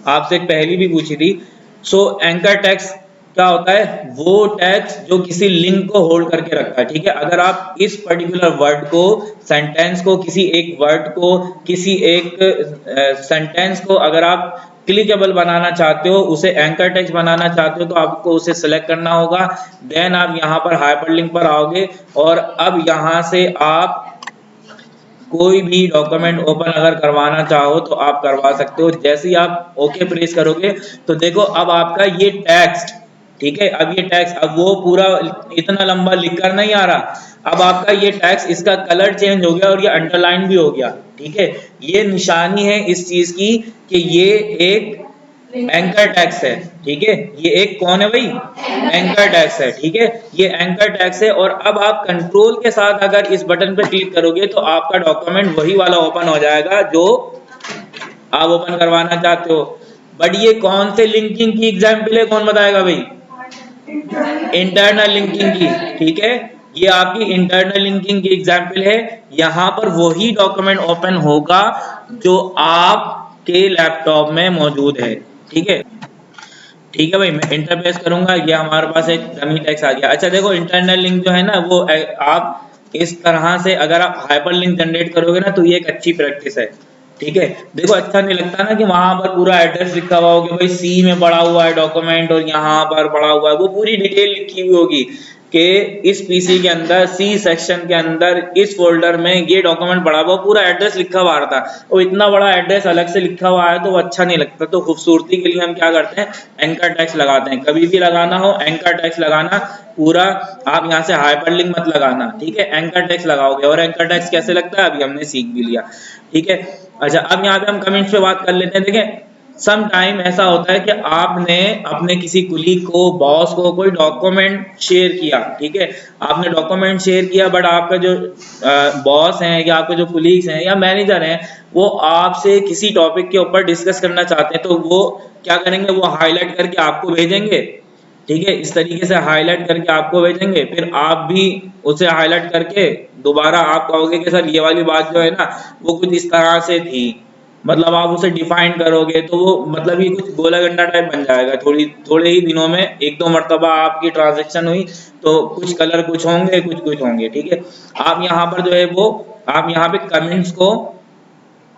आपसे एक पहली भी पूछी थी। सो एंकर टैग्स क्या होता है? वो टैग्स जो किसी लिंक को होल्ड करके रखता है। ठीक है, अगर आप इस पर्टिकुलर वर्ड को, सेंटेंस को, किसी एक वर्ड को, किसी एक सेंटेंस को अगर आप क्लिकेबल बनाना चाहते हो, उसे एंकर टेक्स्ट बनाना चाहते हो, तो आपको उसे सिलेक्ट करना होगा। देन आप यहाँ पर हाइपरलिंक पर आओगे और अब यहाँ से आप कोई भी डॉक्यूमेंट ओपन अगर करवाना चाहो तो आप करवा सकते हो। जैसे ही आप ओके प्रेस करोगे तो देखो अब आपका ये टेक्स्ट, ठीक है, अब ये टेक्स्ट, अब वो पूरा इतना लंबा लिखकर नहीं आ रहा, अब आपका ये टेक्स्ट, इसका कलर चेंज हो गया और ये अंडरलाइन भी हो गया। ठीक है, ये निशानी है इस चीज की कि ये एक एंकर टैक्स है। ठीक है, ये एक कौन है भाई? एंकर टैक्स है। ठीक है, ये एंकर टैक्स है। और अब आप कंट्रोल के साथ अगर इस बटन पे क्लिक करोगे तो आपका डॉक्यूमेंट वही वाला ओपन हो जाएगा जो आप ओपन करवाना चाहते हो। बट ये कौन से लिंकिंग की एग्जाम्पल है, कौन बताएगा भाई? इंटरनल लिंकिंग की। ठीक है, ये आपकी इंटरनल लिंकिंग की एग्जाम्पल है। यहाँ पर वही डॉक्यूमेंट ओपन होगा जो आपके लैपटॉप में मौजूद है। ठीक है, ठीक है भाई, मैं इंटर प्रेस करूंगा, ये हमारे पास एक डमी टेक्स्ट आ गया। अच्छा देखो, इंटरनल लिंक जो है ना, वो आप इस तरह से अगर आप हाइपर लिंक जनरेट करोगे ना तो ये एक अच्छी प्रैक्टिस है। ठीक है, देखो अच्छा नहीं लगता ना कि वहां पर पूरा एड्रेस लिखा हुआ होगा, भाई सी में पड़ा हुआ है डॉक्यूमेंट और यहाँ पर पड़ा हुआ है, वो पूरी डिटेल लिखी हुई होगी कि इस पीसी के अंदर सी सेक्शन के अंदर इस फोल्डर में ये डॉक्यूमेंट पड़ा हुआ, पूरा एड्रेस लिखा हुआ था। और इतना बड़ा एड्रेस अलग से लिखा हुआ है तो वो अच्छा नहीं लगता। तो खूबसूरती के लिए हम क्या करते हैं? एंकर टैक्स लगाते हैं। कभी भी लगाना हो एंकर टैक्स लगाना, पूरा आप यहाँ से हाइपरलिंक मत लगाना। ठीक है, एंकर टैक्स लगाओगे। और एंकर टैक्स कैसे लगता है अभी हमने सीख भी लिया। ठीक है, अच्छा अब यहाँ पे हम कमेंट्स पे बात कर लेते हैं। देखें, सम टाइम ऐसा होता है कि आपने अपने किसी कुलीग को, बॉस को कोई डॉक्यूमेंट शेयर किया। ठीक है, आपने डॉक्यूमेंट शेयर किया, बट आपका जो बॉस हैं या आपके जो कुलीग्स हैं या मैनेजर हैं, वो आपसे किसी टॉपिक के ऊपर डिस्कस करना चाहते हैं, तो वो क्या करेंगे? वो हाईलाइट करके आपको भेजेंगे। ठीक है, इस तरीके से हाईलाइट करके आपको भेजेंगे, फिर आप भी उसे हाईलाइट करके दोबारा आप कहोगे कि सर ये वाली बात जो है ना वो कुछ इस तरह से थी, मतलब आप उसे डिफाइन करोगे तो वो मतलब ये कुछ गोला गंडा टाइप बन जाएगा। थोड़े ही दिनों में एक दो मरतबा आपकी ट्रांजैक्शन हुई तो कुछ कलर कुछ होंगे, कुछ कुछ होंगे। ठीक है, आप यहाँ पर जो है वो आप यहाँ पे कमेंट्स को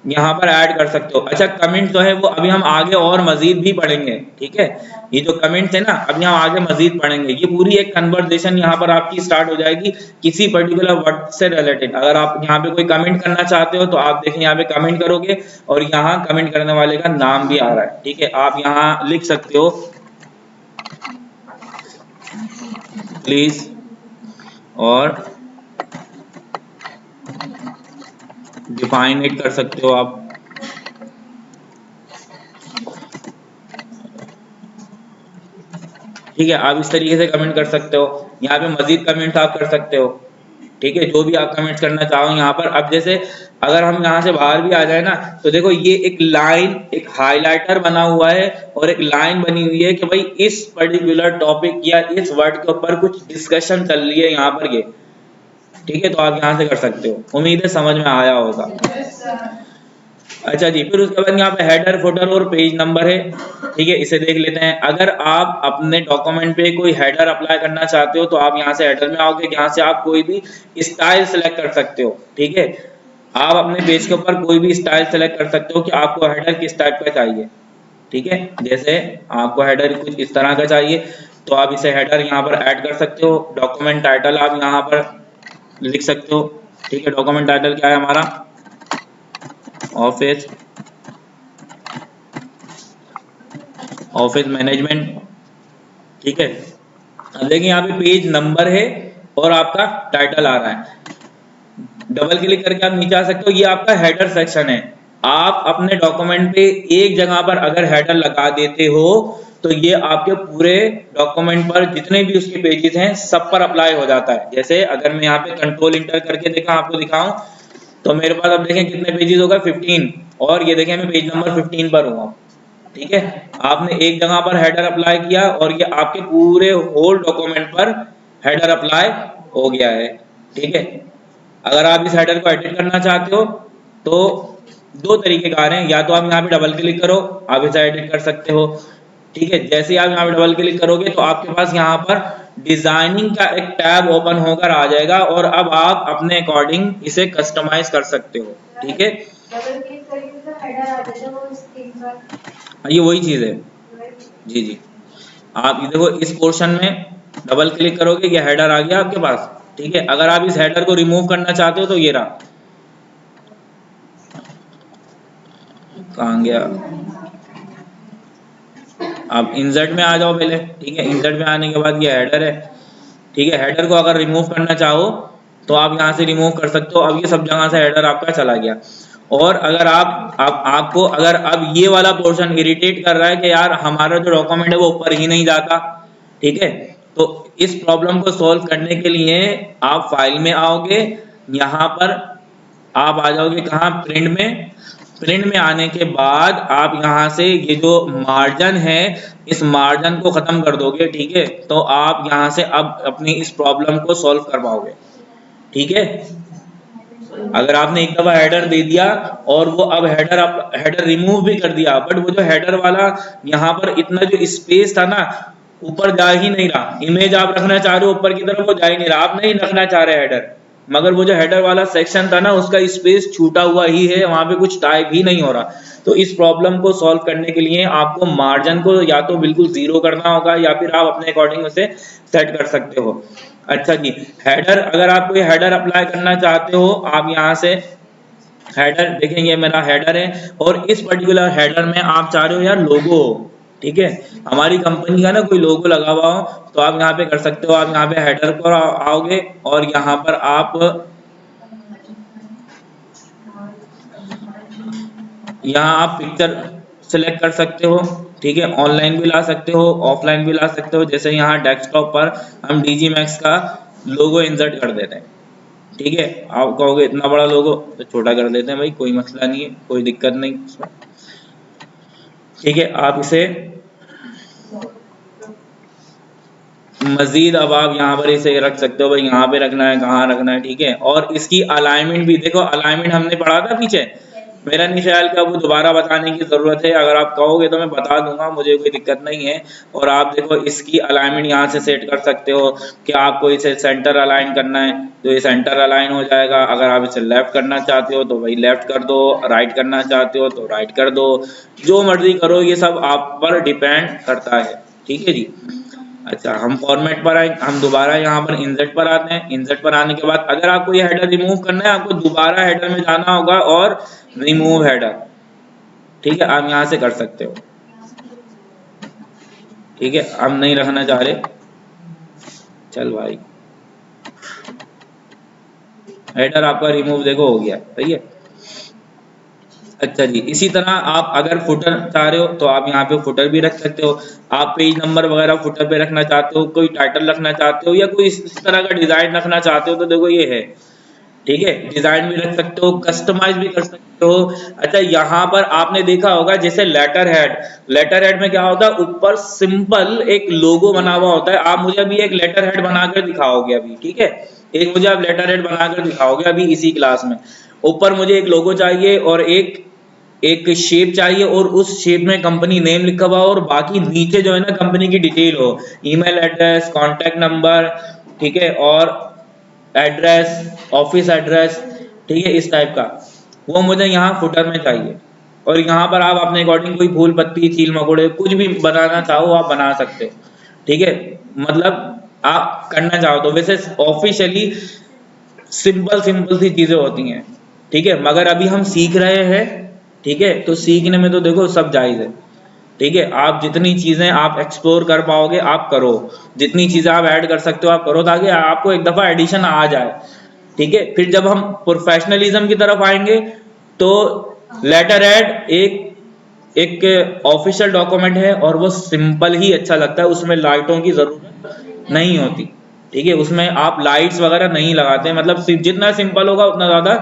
यहाँ पर ऐड कर सकते हो। अच्छा, कमेंट जो है वो अभी हम आगे और मजीद भी पढ़ेंगे। ठीक है, ये जो कमेंट्स है ना अभी हम आगे मजीद पढ़ेंगे। ये पूरी एक कन्वर्सेशन यहाँ पर आपकी स्टार्ट हो जाएगी किसी पर्टिकुलर वर्ड से रिलेटेड। अगर आप यहाँ पे कोई कमेंट करना चाहते हो तो आप देखें यहाँ पे कमेंट करोगे और यहाँ कमेंट करने वाले का नाम भी आ रहा है। ठीक है, आप यहाँ लिख सकते हो प्लीज और डिफाइन इट कर सकते हो आप। ठीक है, आप इस तरीके से कमेंट कर सकते हो। यहाँ पे मजीद कमेंट्स आप कर सकते हो। ठीक है, जो भी आप कमेंट्स करना चाहो यहाँ पर। अब जैसे अगर हम यहाँ से बाहर भी आ जाए ना तो देखो ये एक लाइन, एक हाइलाइटर बना हुआ है और एक लाइन बनी हुई है कि भाई इस पर्टिकुलर टॉपिक या इस वर्ड के ऊपर कुछ डिस्कशन चल रही है यहाँ पर ये। ठीक है, तो आप यहाँ से कर सकते हो। उम्मीद है समझ में आया होगा। अच्छा जी, फिर उसके बाद यहाँ पे हेडर, फुटर और पेज नंबर है। ठीक है, इसे देख लेते हैं। अगर आप अपने डॉक्यूमेंट पे कोई हेडर अप्लाई करना चाहते हो तो आप यहाँ से हेडर में आओगे, यहाँ से आप कोई भी स्टाइल सेलेक्ट कर सकते हो। ठीक है, आप अपने पेज के ऊपर कोई भी स्टाइल सेलेक्ट कर सकते हो कि आपको हेडर किस टाइप का चाहिए। ठीक है, जैसे आपको हेडर कुछ इस तरह का चाहिए तो आप इसे हेडर यहाँ पर ऐड कर सकते हो। डॉक्यूमेंट टाइटल आप यहाँ पर लिख सकते हो। ठीक है, डॉक्यूमेंट टाइटल क्या है हमारा? Office management. ठीक है, अब देखिए यहाँ पे पेज नंबर है और आपका टाइटल आ रहा है। डबल क्लिक करके आप नीचे आ सकते हो, ये आपका हेडर सेक्शन है। आप अपने डॉक्यूमेंट पे एक जगह पर अगर हेडर लगा देते हो तो ये आपके पूरे डॉक्यूमेंट पर जितने भी उसके पेजेस हैं सब पर अप्लाई हो जाता है। जैसे अगर मैं यहाँ पे कंट्रोल इंटर करके देखा आपको दिखाऊं तो मेरे पास अब देखें कितने पेजेस होगा 15, और ये देखें मैं पेज नंबर 15 पर हूँ। ठीक है, आपने एक जगह पर हेडर अप्लाई किया और ये आपके पूरे होल डॉक्यूमेंट पर हेडर अप्लाई हो गया है। ठीक है, अगर आप इस हेडर को एडिट करना चाहते हो तो दो तरीके कार हैं, या तो आप यहाँ पे डबल क्लिक करो, आप इसे एडिट कर सकते हो। ठीक है, जैसे ही आप यहाँ पे डबल क्लिक करोगे तो आपके पास यहाँ पर डिजाइनिंग का एक टैब ओपन होकर आ जाएगा और अब आप अपने अकॉर्डिंग इसे कस्टमाइज कर सकते हो। ठीक है, डबल क्लिक करेंगे तो हेडर आ जाएगा वो स्क्रीन पर। ये वही चीज है। जी जी, आप ये देखो इस पोर्शन में डबल क्लिक करोगे ये हेडर आ गया आपके पास। ठीक है, अगर आप इस हेडर को रिमूव करना चाहते हो तो ये रहा, कहाँ गया, आप इंसर्ट में आ जाओ पहले। ठीक है, इंसर्ट में आने के बाद ये हेडर है। ठीक है, हेडर को अगर रिमूव करना चाहो तो आप यहाँ से रिमूव कर सकते हो। अब ये सब जगह से हेडर आपका चला गया। और अगर आपको अगर अब ये वाला पोर्शन इरिटेट कर रहा है कि यार हमारा जो डॉक्यूमेंट है वो ऊपर ही नहीं जाता, ठीक है, तो इस प्रॉब्लम को सॉल्व करने के लिए आप फाइल में आओगे, यहाँ पर आप आ जाओगे कहाँ, प्रिंट में। प्रिंट में आने के बाद आप यहाँ से ये जो मार्जिन है इस मार्जिन को खत्म कर दोगे। ठीक है, तो आप यहाँ से अब अपनी इस प्रॉब्लम को सॉल्व कर पाओगे। ठीक है, अगर आपने एक दफा हेडर दे दिया और वो अब हेडर रिमूव भी कर दिया, बट वो जो हेडर वाला यहाँ पर इतना जो स्पेस था ना ऊपर जा ही नहीं रहा। इमेज आप रखना चाह रहे हो ऊपर की तरफ, वो जा ही नहीं रहा, आप नहीं रखना चाह रहे हेडर, मगर वो जो हेडर वाला सेक्शन था ना उसका स्पेस छूटा हुआ ही है, वहां पे कुछ टाइप ही नहीं हो रहा। तो इस प्रॉब्लम को सॉल्व करने के लिए आपको मार्जिन को या तो बिल्कुल जीरो करना होगा या फिर आप अपने अकॉर्डिंग उसे सेट कर सकते हो। अच्छा जी, हेडर, अगर आप कोई हेडर अप्लाई करना चाहते हो आप यहाँ से हेडर देखेंगे, मेरा हेडर है और इस पर्टिकुलर हेडर में आप चाह रहे हो यार लोगो, ठीक है, हमारी कंपनी का ना कोई लोगो लगा हुआ हो तो आप यहाँ पे कर सकते हो। आप यहाँ पे हेडर पर आओगे और यहाँ पर आप पिक्चर सिलेक्ट कर सकते हो। ठीक है, ऑनलाइन भी ला सकते हो, ऑफलाइन भी ला सकते हो। जैसे यहाँ डेस्कटॉप पर हम डीजी मैक्स का लोगो इंसर्ट कर देते हैं। ठीक है, आप कहोगे इतना बड़ा लोगो, तो छोटा कर देते हैं भाई, कोई मसला नहीं है, कोई दिक्कत नहीं इसमें। ठीक है, आप इसे मजीद अब आप यहाँ पर इसे रख सकते हो भाई, यहाँ पे रखना है, कहाँ रखना है। ठीक है, और इसकी अलाइनमेंट भी देखो, अलाइनमेंट हमने पढ़ा था पीछे, मेरा नहीं ख्याल का वो दोबारा बताने की जरूरत है। अगर आप कहोगे तो मैं बता दूंगा, मुझे कोई दिक्कत नहीं है। और आप देखो इसकी अलाइनमेंट यहाँ से सेट कर सकते हो कि आपको इसे सेंटर अलाइन करना है तो ये सेंटर अलाइन हो जाएगा। अगर आप इसे लेफ्ट करना चाहते हो तो भाई लेफ्ट कर दो, राइट करना चाहते हो तो राइट कर दो, जो मर्जी करो, ये सब आप पर डिपेंड करता है। ठीक है जी। अच्छा, हम फॉर्मेट पर आए, हम दोबारा यहाँ पर इंसर्ट पर आते हैं। इंसर्ट पर आने के बाद अगर आपको ये हेडर रिमूव करना है आपको दोबारा हेडर में जाना होगा और रिमूव हेडर, ठीक है, आप यहाँ से कर सकते हो। ठीक है, हम नहीं रखना चाह रहे, चल भाई, हेडर आपका रिमूव देखो हो गया, सही है। अच्छा जी, इसी तरह आप अगर फुटर चाह रहे हो तो आप यहाँ पे फुटर भी रख सकते हो। आप पेज नंबर वगैरह फुटर पे रखना चाहते हो, कोई टाइटल रखना चाहते हो या कोई इस तरह का डिजाइन रखना चाहते हो तो देखो ये है। ठीक है, डिजाइन भी रख सकते हो, कस्टमाइज भी कर सकते हो। अच्छा, यहाँ पर आपने देखा होगा जैसे लेटर हेड में क्या होता है, ऊपर सिंपल एक लोगो बना हुआ होता है। आप मुझे अभी एक लेटर हेड बनाकर दिखाओगे अभी, ठीक है, एक मुझे आप लेटर हेड बनाकर दिखाओगे अभी इसी क्लास में। ऊपर मुझे एक लोगो चाहिए और एक शेप चाहिए और उस शेप में कंपनी नेम लिखा हुआ हो और बाकी नीचे जो है ना कंपनी की डिटेल हो, ईमेल एड्रेस, कॉन्टेक्ट नंबर, ठीक है, और एड्रेस, ऑफिस एड्रेस, ठीक है, इस टाइप का, वो मुझे यहाँ फुटर में चाहिए। और यहाँ पर आप अपने अकॉर्डिंग कोई फूल पत्ती, चील मकोड़े कुछ भी बनाना चाहो आप बना सकते हो। ठीक है, मतलब आप करना चाहो तो। वैसे ऑफिशियली सिंपल सी चीजें होती हैं, ठीक है, मगर अभी हम सीख रहे हैं, ठीक है, तो सीखने में तो देखो सब जायज है। ठीक है, आप जितनी चीजें आप एक्सप्लोर कर पाओगे आप करो, जितनी चीजें आप ऐड कर सकते हो आप करो, ताकि आपको एक दफा एडिशन आ जाए। ठीक है, फिर जब हम प्रोफेशनलिज्म की तरफ आएंगे तो लेटर एड एक ऑफिशियल डॉक्यूमेंट है और वो सिंपल ही अच्छा लगता है, उसमें लाइटों की जरूरत नहीं होती। ठीक है, उसमें आप लाइट्स वगैरह नहीं लगाते, मतलब जितना सिंपल होगा उतना ज्यादा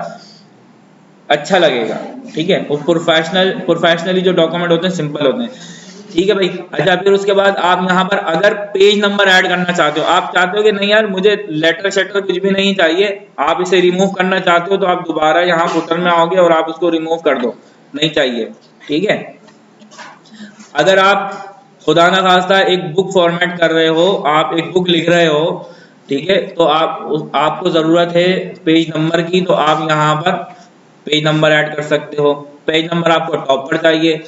अच्छा लगेगा। ठीक है, वो प्रोफेशनली जो डॉक्यूमेंट होते हैं सिंपल होते हैं। ठीक है भाई, अच्छा फिर उसके बाद आप यहाँ पर अगर पेज नंबर ऐड करना चाहते हो, आप चाहते हो कि नहीं यार मुझे लेटर शेटर कुछ भी नहीं चाहिए, आप इसे रिमूव करना चाहते हो, तो आप दोबारा यहाँ फुटर में आओगे और आप उसको रिमूव कर दो, नहीं चाहिए। ठीक है, अगर आप खुदा ना खास्ता एक बुक फॉर्मेट कर रहे हो, आप एक बुक लिख रहे हो, ठीक है, तो आपको जरूरत है पेज नंबर की, तो आप यहाँ पर पेज नंबर ऐड कर सकते हो। पेज नंबर आपको टॉप पर चाहिए।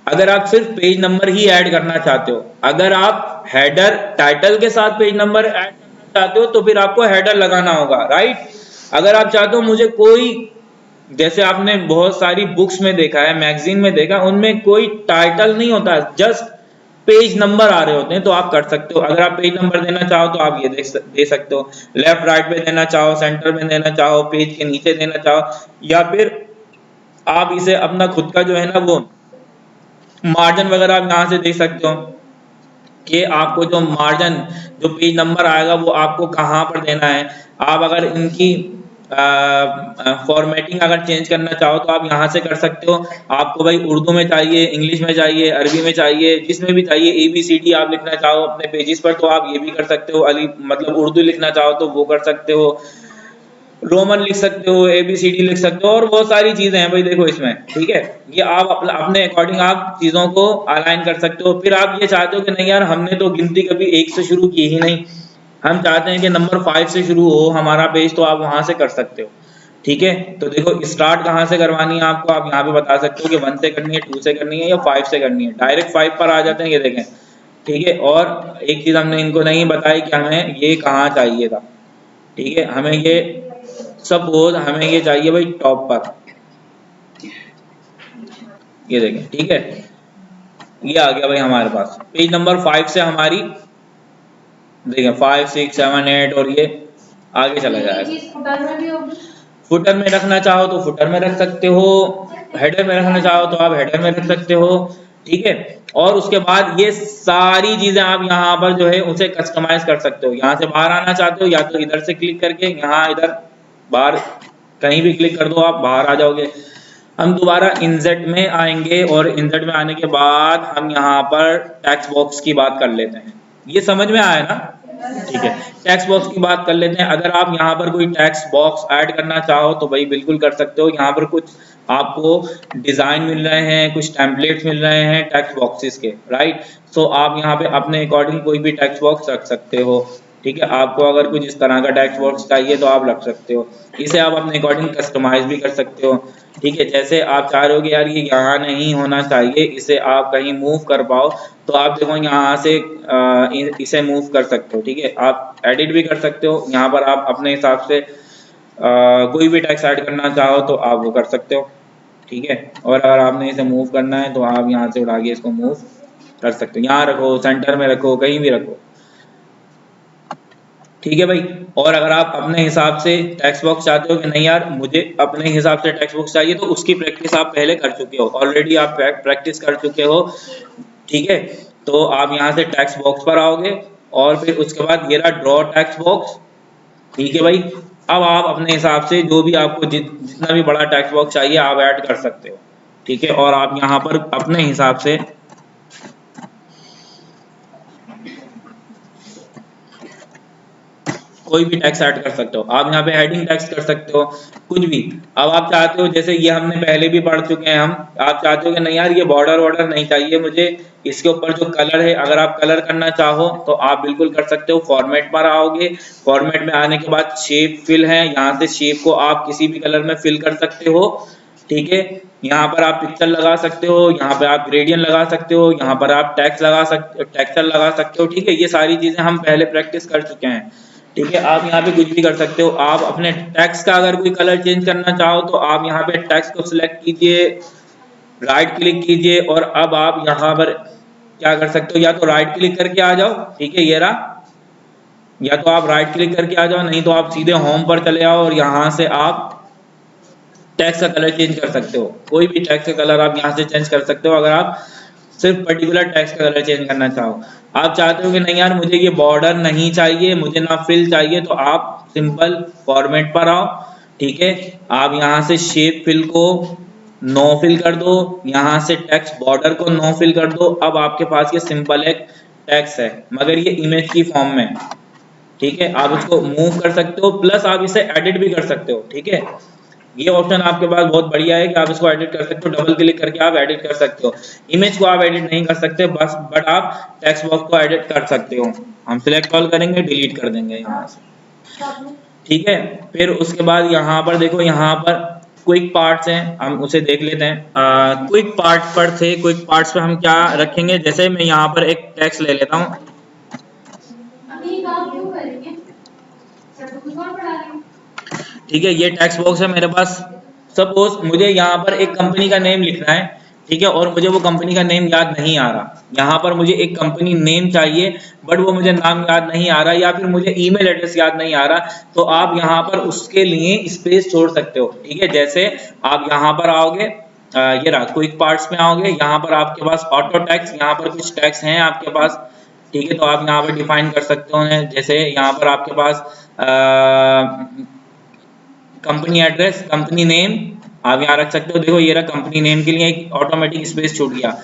अगर आप सिर्फ पेज नंबर ही ऐड करना चाहते हो, अगर आप हेडर टाइटल के साथ पेज नंबर ऐड करना चाहते हो तो फिर आपको हेडर लगाना होगा, राइट। अगर आप चाहते हो मुझे कोई, जैसे आपने बहुत सारी बुक्स में देखा है, मैगजीन में देखा, उनमें कोई टाइटल नहीं होता, जस्ट पेज नंबर आ रहे होते हैं, तो आप कर सकते हो। अगर आप पेज नंबर देना चाहो तो आप ये दे सकते हो, लेफ्ट राइट में देना चाहो, सेंटर में देना चाहो, पेज के नीचे देना चाहो, या फिर आप इसे अपना खुद का जो है ना वो मार्जिन वगैरह आप यहाँ से दे सकते हो कि आपको जो मार्जिन जो पेज नंबर आएगा वो आपको कहाँ पर देना है। आप अगर इनकी फॉर्मेटिंग अगर चेंज करना चाहो तो आप यहाँ से कर सकते हो। आपको भाई उर्दू में चाहिए, इंग्लिश में चाहिए, अरबी में चाहिए, जिसमें भी चाहिए, ABCD आप लिखना चाहो अपने पेजेस पर तो आप ये भी कर सकते हो। अली मतलब उर्दू लिखना चाहो तो वो कर सकते हो, रोमन लिख सकते हो, ABCD लिख सकते हो, और बहुत सारी चीजें हैं भाई देखो इसमें। ठीक है, ये आप अपने अकॉर्डिंग आप चीजों को अलाइन कर सकते हो। फिर आप ये चाहते हो कि नहीं यार हमने तो गिनती कभी 1 से शुरू की ही नहीं, हम चाहते हैं कि नंबर 5 से शुरू हो हमारा पेज, तो आप वहां से कर सकते हो। ठीक है, तो देखो स्टार्ट कहाँ से करवानी है आपको, आप यहाँ पे बता सकते हो कि 1 से करनी है, 2 से करनी है या 5 से करनी है। डायरेक्ट 5 पर आ जाते हैं, ये देखें। ठीक है, और एक चीज हमने इनको नहीं बताई कि हमें ये कहाँ चाहिए था। ठीक है, हमें ये सपोज हमें ये चाहिए भाई टॉप पर, ये देखें। ठीक है, ये आ गया भाई हमारे पास पेज नंबर 5 से हमारी, देखें 5 6 7 8 और ये आगे चला ये जाएगा। चीज फुटर में भी होगी। फुटर में रखना चाहो तो फुटर में रख सकते हो, हेडर में रखना चाहो तो आप हेडर में रख सकते हो। ठीक है, और उसके बाद ये सारी चीजें आप यहाँ पर जो है उसे कस्टमाइज कर सकते हो। यहाँ से बाहर आना चाहते हो या तो इधर से क्लिक करके यहाँ इधर बाहर कहीं भी क्लिक कर दो, आप बाहर आ जाओगे। हम दोबारा इंसर्ट में आएंगे और इंसर्ट में आने के बाद हम यहाँ पर टेक्स्ट बॉक्स की बात कर लेते हैं। ये समझ में आया ना? ठीक है, टेक्स्ट बॉक्स की बात कर लेते हैं। अगर आप यहाँ पर कोई टेक्स्ट बॉक्स ऐड करना चाहो तो भाई बिल्कुल कर सकते हो। यहाँ पर कुछ आपको डिजाइन मिल रहे हैं, कुछ टेम्पलेट्स मिल रहे हैं टेक्स्ट बॉक्सेस के, राइट। सो आप यहाँ पे अपने अकॉर्डिंग कोई भी टेक्स्ट बॉक्स रख सकते हो। ठीक है, आपको अगर कुछ इस तरह का टेक्स्ट बॉक्स चाहिए तो आप रख सकते हो। इसे आप अपने अकॉर्डिंग कस्टमाइज भी कर सकते हो। ठीक है, जैसे आप चाह रहे हो कि यार ये यहाँ नहीं होना चाहिए, इसे आप कहीं मूव कर पाओ, तो आप देखो यहाँ से इसे मूव कर सकते हो। ठीक है, आप एडिट भी कर सकते हो। यहाँ पर आप अपने हिसाब से कोई भी टेक्स्ट ऐड करना चाहो तो आप वो कर सकते हो। ठीक है, और अगर आपने इसे मूव करना है तो आप यहाँ से उठा के इसको मूव कर सकते हो, यहाँ रखो, सेंटर में रखो, कहीं भी रखो। ठीक है भाई, और अगर आप अपने हिसाब से टेक्स्ट बॉक्स चाहते हो कि नहीं यार मुझे अपने हिसाब से टेक्स्ट बॉक्स चाहिए, तो उसकी प्रैक्टिस आप पहले कर चुके हो, ऑलरेडी आप प्रैक्टिस कर चुके हो। ठीक है, तो आप यहाँ से टेक्स्ट बॉक्स पर आओगे और फिर उसके बाद ये रहा ड्रॉ टेक्स्ट बॉक्स। ठीक है भाई, अब आप अपने हिसाब से जो भी आपको जितना भी बड़ा टेक्स्ट बॉक्स चाहिए आप ऐड कर सकते हो। ठीक है, और आप यहाँ पर अपने हिसाब से कोई भी टेक्स्ट ऐड कर सकते हो। आप यहाँ पे हेडिंग टेक्स्ट कर सकते हो, कुछ भी। अब आप चाहते हो, जैसे ये हमने पहले भी पढ़ चुके हैं हम, आप चाहते हो कि नहीं यार ये बॉर्डर वॉर्डर नहीं चाहिए मुझे, इसके ऊपर जो कलर है अगर आप कलर करना चाहो तो आप बिल्कुल कर सकते हो। फॉर्मेट पर आओगे, फॉर्मेट में आने के बाद शेप फिल है, यहाँ से शेप को आप किसी भी कलर में फिल कर सकते हो। ठीक है, यहाँ पर आप पिक्चर लगा सकते हो, यहाँ पर आप ग्रेडियंट लगा सकते हो, यहाँ पर आप टेक्सचर लगा सकते हो। ठीक है, ये सारी चीजें हम पहले प्रैक्टिस कर चुके हैं। ठीक है, आप यहाँ पे कुछ भी कर सकते हो। आप अपने टेक्स्ट का अगर कोई कलर चेंज करना चाहो तो आप यहाँ पे टेक्स्ट को सिलेक्ट कीजिए, राइट क्लिक कीजिए और अब आप यहाँ पर क्या कर सकते हो, या तो राइट क्लिक करके आ जाओ, ठीक है ये रहा, या तो आप राइट क्लिक करके आ जाओ, नहीं तो आप सीधे होम पर चले आओ और यहाँ से आप टेक्स्ट का कलर चेंज कर सकते हो। कोई भी टेक्स्ट का कलर आप यहाँ से चेंज कर सकते हो, अगर आप सिर्फ पर्टिकुलर टेक्स्ट का कलर चेंज करना चाहो। आप चाहते हो कि नहीं यार मुझे ये बॉर्डर नहीं चाहिए, मुझे ना फिल चाहिए, तो आप सिंपल फॉर्मेट पर आओ, ठीक है। आप यहाँ से शेप फिल को नो फिल कर दो, यहाँ से टेक्स्ट बॉर्डर को नो फिल कर दो। अब आपके पास ये सिंपल एक टेक्स्ट है, मगर ये इमेज की फॉर्म में, ठीक है। आप इसको मूव कर सकते हो, प्लस आप इसे एडिट भी कर सकते हो, ठीक है। ये ऑप्शन आपके पास बहुत बढ़िया है कि आप इसको एडिट कर सकते हो, डबल क्लिक करके आप एडिट कर सकते हो। इमेज को आप एडिट नहीं कर सकते बस, बट आप टेक्स्ट बॉक्स को एडिट कर सकते हो। हम सिलेक्ट ऑल करेंगे, डिलीट कर देंगे यहाँ से, ठीक है। फिर उसके बाद यहाँ पर देखो, यहाँ पर क्विक पार्ट्स हैं, हम उसे देख लेते हैं। क्विक पार्ट पर थे, क्विक पार्ट्स पे हम क्या रखेंगे, जैसे मैं यहाँ पर एक टेक्स्ट ले लेता हूँ, अभी काम क्यों करेंगे, सर तो कुछ और पढ़ा रहे हैं। ठीक है। ये टेक्स्ट बॉक्स है मेरे पास। सपोज मुझे यहाँ पर एक कंपनी का नेम लिखना है, ठीक है, और मुझे वो कंपनी का नेम याद नहीं आ रहा। यहाँ पर मुझे एक कंपनी नेम चाहिए बट वो मुझे नाम याद नहीं आ रहा, या फिर मुझे ईमेल एड्रेस याद नहीं आ रहा, तो आप यहाँ पर उसके लिए स्पेस छोड़ सकते हो, ठीक है। जैसे आप यहाँ पर आओगे, ये रहा क्विक पार्ट्स में आओगे, यहाँ पर आपके पास ऑटो टेक्स्ट, यहाँ पर कुछ टेक्स्ट हैं आपके पास, ठीक है। तो आप यहाँ पर डिफाइन कर सकते हो, जैसे यहाँ पर आपके पास कंपनी एड्रेस, कंपनी नेम आप यहाँ रख सकते हो। देखो ये रहा, कंपनी नेम के लिए एक ऑटोमेटिक स्पेस छूट गया,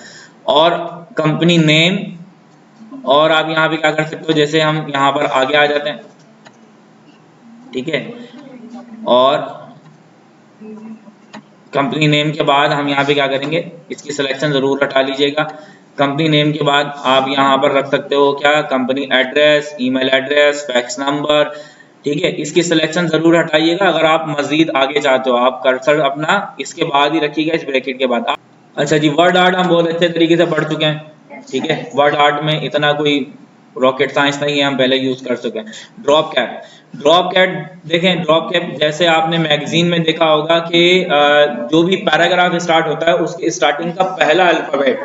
और कंपनी नेम, और आप यहाँ पे क्या कर सकते हो, जैसे हम यहाँ पर आगे आ जाते हैं, ठीक है। और कंपनी नेम के बाद हम यहाँ पे क्या करेंगे, इसकी सिलेक्शन जरूर हटा लीजिएगा। कंपनी नेम के बाद आप यहाँ पर रख सकते हो क्या, company address, email address, fax number, ठीक है। इसकी सिलेक्शन जरूर हटाइएगा अगर आप मजीद आगे चाहते हो। आप कर्सर अपना इसके बाद ही रखिएगा, इस ब्रैकेट के बाद। अच्छा जी, वर्ड आर्ट हम बहुत अच्छे तरीके से पढ़ चुके हैं, ठीक है। वर्ड आर्ट में इतना कोई रॉकेट साइंस नहीं है, हम पहले यूज कर चुके हैं। ड्रॉप कैप, ड्रॉप कैप देखें, ड्रॉप कैप जैसे आपने मैगजीन में देखा होगा कि जो भी पैराग्राफ स्टार्ट होता है उसके स्टार्टिंग का पहला अल्फाबेट,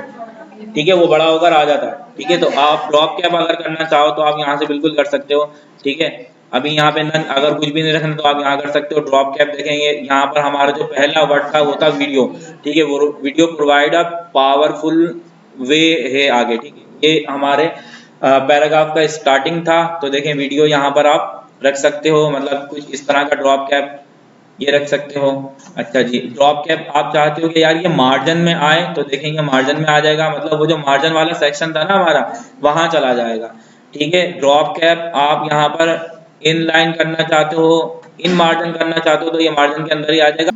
ठीक है, वो बड़ा होकर आ जाता है, ठीक है। तो आप ड्रॉप कैप अगर करना चाहो तो आप यहाँ से बिल्कुल कर सकते हो, ठीक है। अभी यहाँ पे नन अगर कुछ भी नहीं रखना तो आप यहाँ कर सकते हो। ड्रॉप कैप देखेंगे, यहाँ पर हमारा जो पहला वर्ड था वो था वीडियो, ठीक है। वो वीडियो प्रोवाइड अ पावरफुल वे है आगे, ठीक है। ये हमारे पैराग्राफ का स्टार्टिंग था, तो देखें वीडियो यहाँ पर आप रख सकते हो, मतलब कुछ इस तरह का ड्रॉप कैप ये रख सकते हो। अच्छा जी, ड्रॉप कैप आप चाहते हो कि यार ये मार्जिन में आए, तो देखेंगे मार्जिन में आ जाएगा, मतलब वो जो मार्जिन वाला सेक्शन था ना हमारा, वहां चला जाएगा, ठीक है। ड्रॉप कैप आप यहाँ पर इन लाइन करना चाहते हो, इन मार्जिन करना चाहते हो, तो ये मार्जिन के अंदर ही आ जाएगा।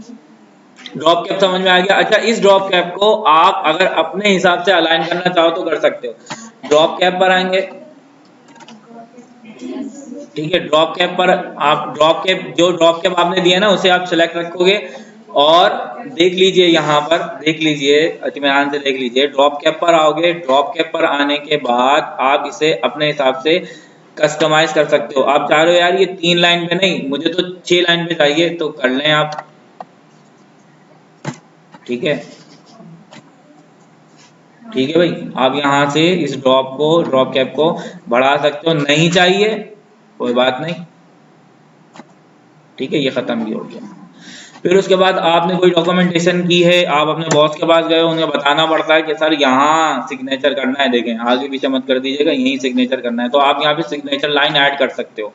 ड्रॉप कैप समझ में आ गया। अच्छा, इस ड्रॉप कैप को आप अगर अपने हिसाब से अलाइन करना चाहो तो कर सकते हो। ड्रॉप कैप पर आएंगे, ठीक है। ड्रॉप कैप पर आप ड्रॉप कैप, जो ड्रॉप कैप आपने दिया ना उसे आप सिलेक्ट रखोगे, और देख लीजिए यहाँ पर, देख लीजिए इत्मीनान से देख लीजिए, ड्रॉप कैप पर आओगे। ड्रॉप कैप पर आने के बाद आप इसे अपने हिसाब से कस्टमाइज कर सकते हो। आप चाह रहे हो यार ये 3 लाइन पे नहीं, मुझे तो 6 लाइन पे चाहिए, तो कर लें आप, ठीक है। ठीक है भाई, आप यहाँ से इस ड्रॉप कैप को बढ़ा सकते हो, नहीं चाहिए कोई बात नहीं, ठीक है। ये खत्म भी हो गया। फिर उसके बाद आपने कोई डॉक्यूमेंटेशन की है, आप अपने बॉस के पास गए, उन्हें बताना पड़ता है कि सर यहाँ सिग्नेचर करना है, देखें आगे पीछे मत कर दीजिएगा, यहीं सिग्नेचर करना है, तो आप यहाँ पे सिग्नेचर लाइन ऐड कर सकते हो,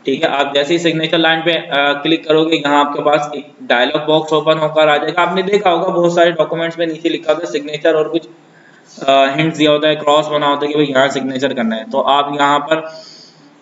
ठीक है। आप जैसे ही सिग्नेचर लाइन पे क्लिक करोगे, यहाँ आपके पास एक डायलॉग बॉक्स ओपन होकर आ जाएगा। आपने देखा होगा बहुत सारे डॉक्यूमेंट्स में नीचे लिखा होता है सिग्नेचर, और कुछ हिंट्स दिया होता है, क्रॉस बना होता है कि भाई यहाँ सिग्नेचर करना है। तो आप यहाँ पर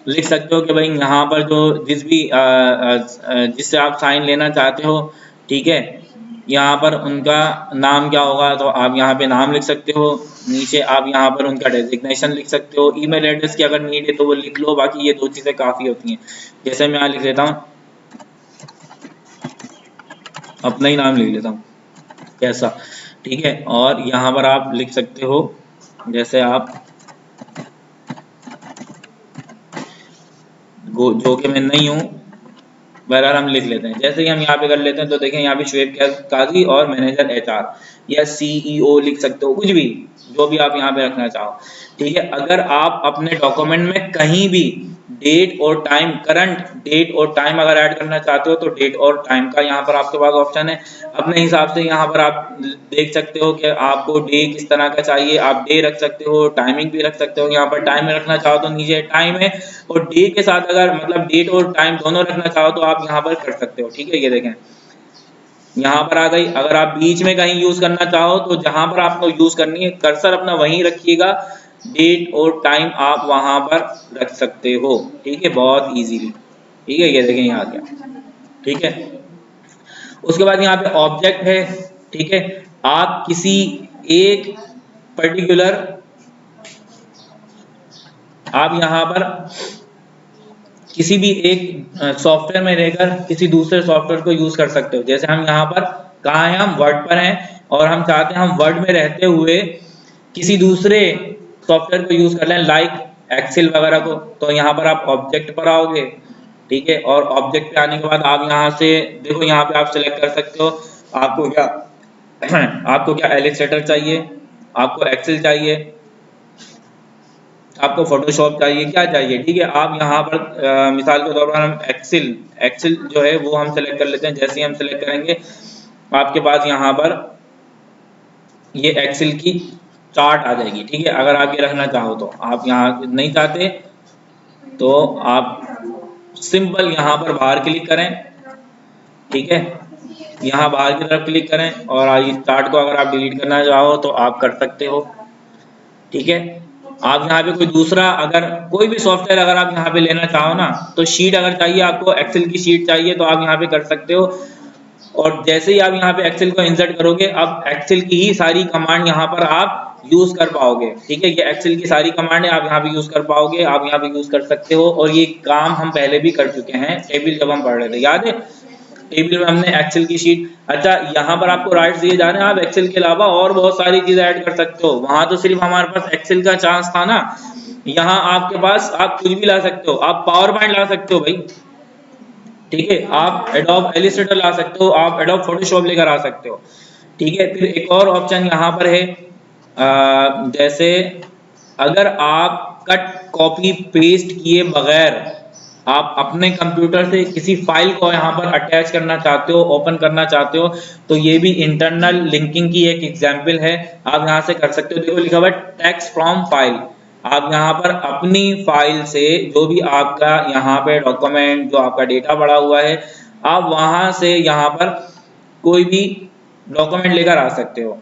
लिख सकते हो कि भाई यहाँ पर जो जिससे आप साइन लेना चाहते हो, ठीक है, यहाँ पर उनका नाम क्या होगा, तो आप यहाँ पे नाम लिख सकते हो। नीचे आप यहाँ पर उनका डेजिग्नेशन लिख सकते हो। ईमेल एड्रेस की अगर नीड है तो वो लिख लो, बाकी ये 2 चीज़ें काफ़ी होती हैं। जैसे मैं यहाँ लिख लेता हूँ, अपना ही नाम लिख लेता हूँ कैसा, ठीक है। और यहाँ पर आप लिख सकते हो, जैसे आप जो कि मैं नहीं हूँ, बहरहाल हम लिख लेते हैं। जैसे ही हम यहाँ पे कर लेते हैं तो देखें यहाँ पे शुएब काजी और मैनेजर एचआर या सीईओ लिख सकते हो, कुछ भी जो भी आप यहाँ पे रखना चाहो। ठीक है, अगर आप अपने डॉक्यूमेंट में कहीं भी डेट और टाइम, करंट डेट और टाइम अगर ऐड करना चाहते हो तो डेट और टाइम का यहाँ पर आपके पास ऑप्शन है। अपने हिसाब से यहाँ पर आप देख सकते हो कि आपको डे किस तरह का चाहिए, आप डे रख सकते हो, टाइमिंग भी रख सकते हो। यहाँ पर टाइम में रखना चाहो तो नीचे टाइम है, और डे के साथ अगर मतलब डेट और टाइम दोनों रखना चाहो तो आप यहाँ पर कर सकते हो। ठीक है, ये देखें यहाँ पर आ गई। अगर आप बीच में कहीं यूज करना चाहो तो जहां पर आपको यूज करनी है कर्सर अपना वहीं रखिएगा, डेट और टाइम आप वहां पर रख सकते हो। ठीक है, बहुत इजीली। ठीक है, ये देखें यहाँ आ गया। ठीक है, उसके बाद यहाँ पे ऑब्जेक्ट है। ठीक है, आप किसी एक पर्टिकुलर, आप यहाँ पर किसी भी एक सॉफ्टवेयर में रहकर किसी दूसरे सॉफ्टवेयर को यूज कर सकते हो। जैसे हम यहाँ पर कहाँ हैं, हम वर्ड पर हैं और हम चाहते हैं हम वर्ड में रहते हुए किसी दूसरे सॉफ्टवेयर को यूज कर लें, लाइक एक्सेल वगैरह को। तो यहाँ पर आप ऑब्जेक्ट पर आओगे। ठीक है, और ऑब्जेक्ट पे आने के बाद आप यहाँ से देखो, यहाँ पे आप सिलेक्ट कर सकते हो आपको क्या आपको क्या इलस्ट्रेटर चाहिए, आपको एक्सेल चाहिए, आपको फोटोशॉप चाहिए, क्या चाहिए। ठीक है, आप यहाँ पर मिसाल के तौर पर हम एक्सेल जो है वो हम सेलेक्ट कर लेते हैं। जैसे ही हम सेलेक्ट करेंगे आपके पास यहाँ पर ये एक्सेल की चार्ट आ जाएगी। ठीक है, अगर आप ये रखना चाहो तो, आप यहाँ नहीं चाहते तो आप सिंपल यहाँ पर बाहर क्लिक करें। ठीक है, यहाँ बाहर की तरफ क्लिक करें और इस चार्ट को अगर आप डिलीट करना चाहो तो आप कर सकते हो। ठीक है, आप यहाँ पे कोई दूसरा अगर कोई भी सॉफ्टवेयर अगर आप यहाँ पे लेना चाहो ना, तो शीट अगर चाहिए आपको, एक्सेल की शीट चाहिए तो आप यहाँ पे कर सकते हो। और जैसे ही आप यहाँ पे एक्सेल को इंसर्ट करोगे, अब एक्सेल की ही सारी कमांड यहाँ पर आप यूज कर पाओगे। ठीक है, ये एक्सेल की सारी कमांड है, आप यहाँ पे यूज कर पाओगे, आप यहाँ पे यूज कर सकते हो। और ये काम हम पहले भी कर चुके हैं, टेबल जब हम पढ़ रहे थे, याद है टेबल में हमने एक्सेल की शीट। अच्छा, यहाँ पर आपको राइट्स दिए जा रहे हैं, आप एक्सेल के अलावा और बहुत सारी चीजें ऐड कर सकते हो। वहां तो सिर्फ हमारे पास एक्सेल का चांस था ना, यहाँ आपके पास आप कुछ भी ला सकते हो, आप पावर पॉइंट ला सकते हो भाई। ठीक है, आप एडोब इलस्ट्रेटर ला सकते हो, आप एडोब फोटोशॉप लेकर आ सकते हो। ठीक है, फिर एक और ऑप्शन यहाँ पर है, जैसे अगर आप कट कॉपी पेस्ट किए बगैर आप अपने कंप्यूटर से किसी फाइल को यहाँ पर अटैच करना चाहते हो, ओपन करना चाहते हो, तो ये भी इंटरनल लिंकिंग की एक एग्जांपल है, आप यहाँ से कर सकते हो। देखो लिखा हुआ है टेक्स्ट फ्रॉम फाइल, आप यहाँ पर अपनी फाइल से जो भी आपका यहाँ पे डॉक्यूमेंट, जो आपका डेटा पड़ा हुआ है, आप वहां से यहाँ पर कोई भी डॉक्यूमेंट लेकर आ सकते हो।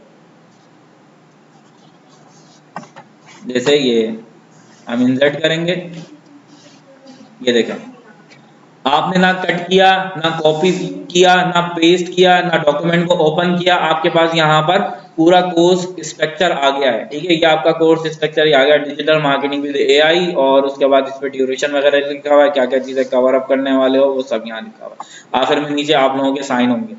जैसे ये हम इंसर्ट करेंगे, ये देखें आपने ना कट किया, ना कॉपी किया, ना पेस्ट किया, ना डॉक्यूमेंट को ओपन किया, आपके पास यहाँ पर पूरा कोर्स स्ट्रक्चर आ गया है। ठीक है, ये आपका कोर्स स्ट्रक्चर आ गया, डिजिटल मार्केटिंग विद एआई, और उसके बाद इस पे ड्यूरेशन वगैरह लिखा हुआ है, क्या क्या चीजें कवर अप करने वाले हो वो सब यहाँ लिखा हुआ है। आखिर में नीचे आप लोगों के साइन होंगे।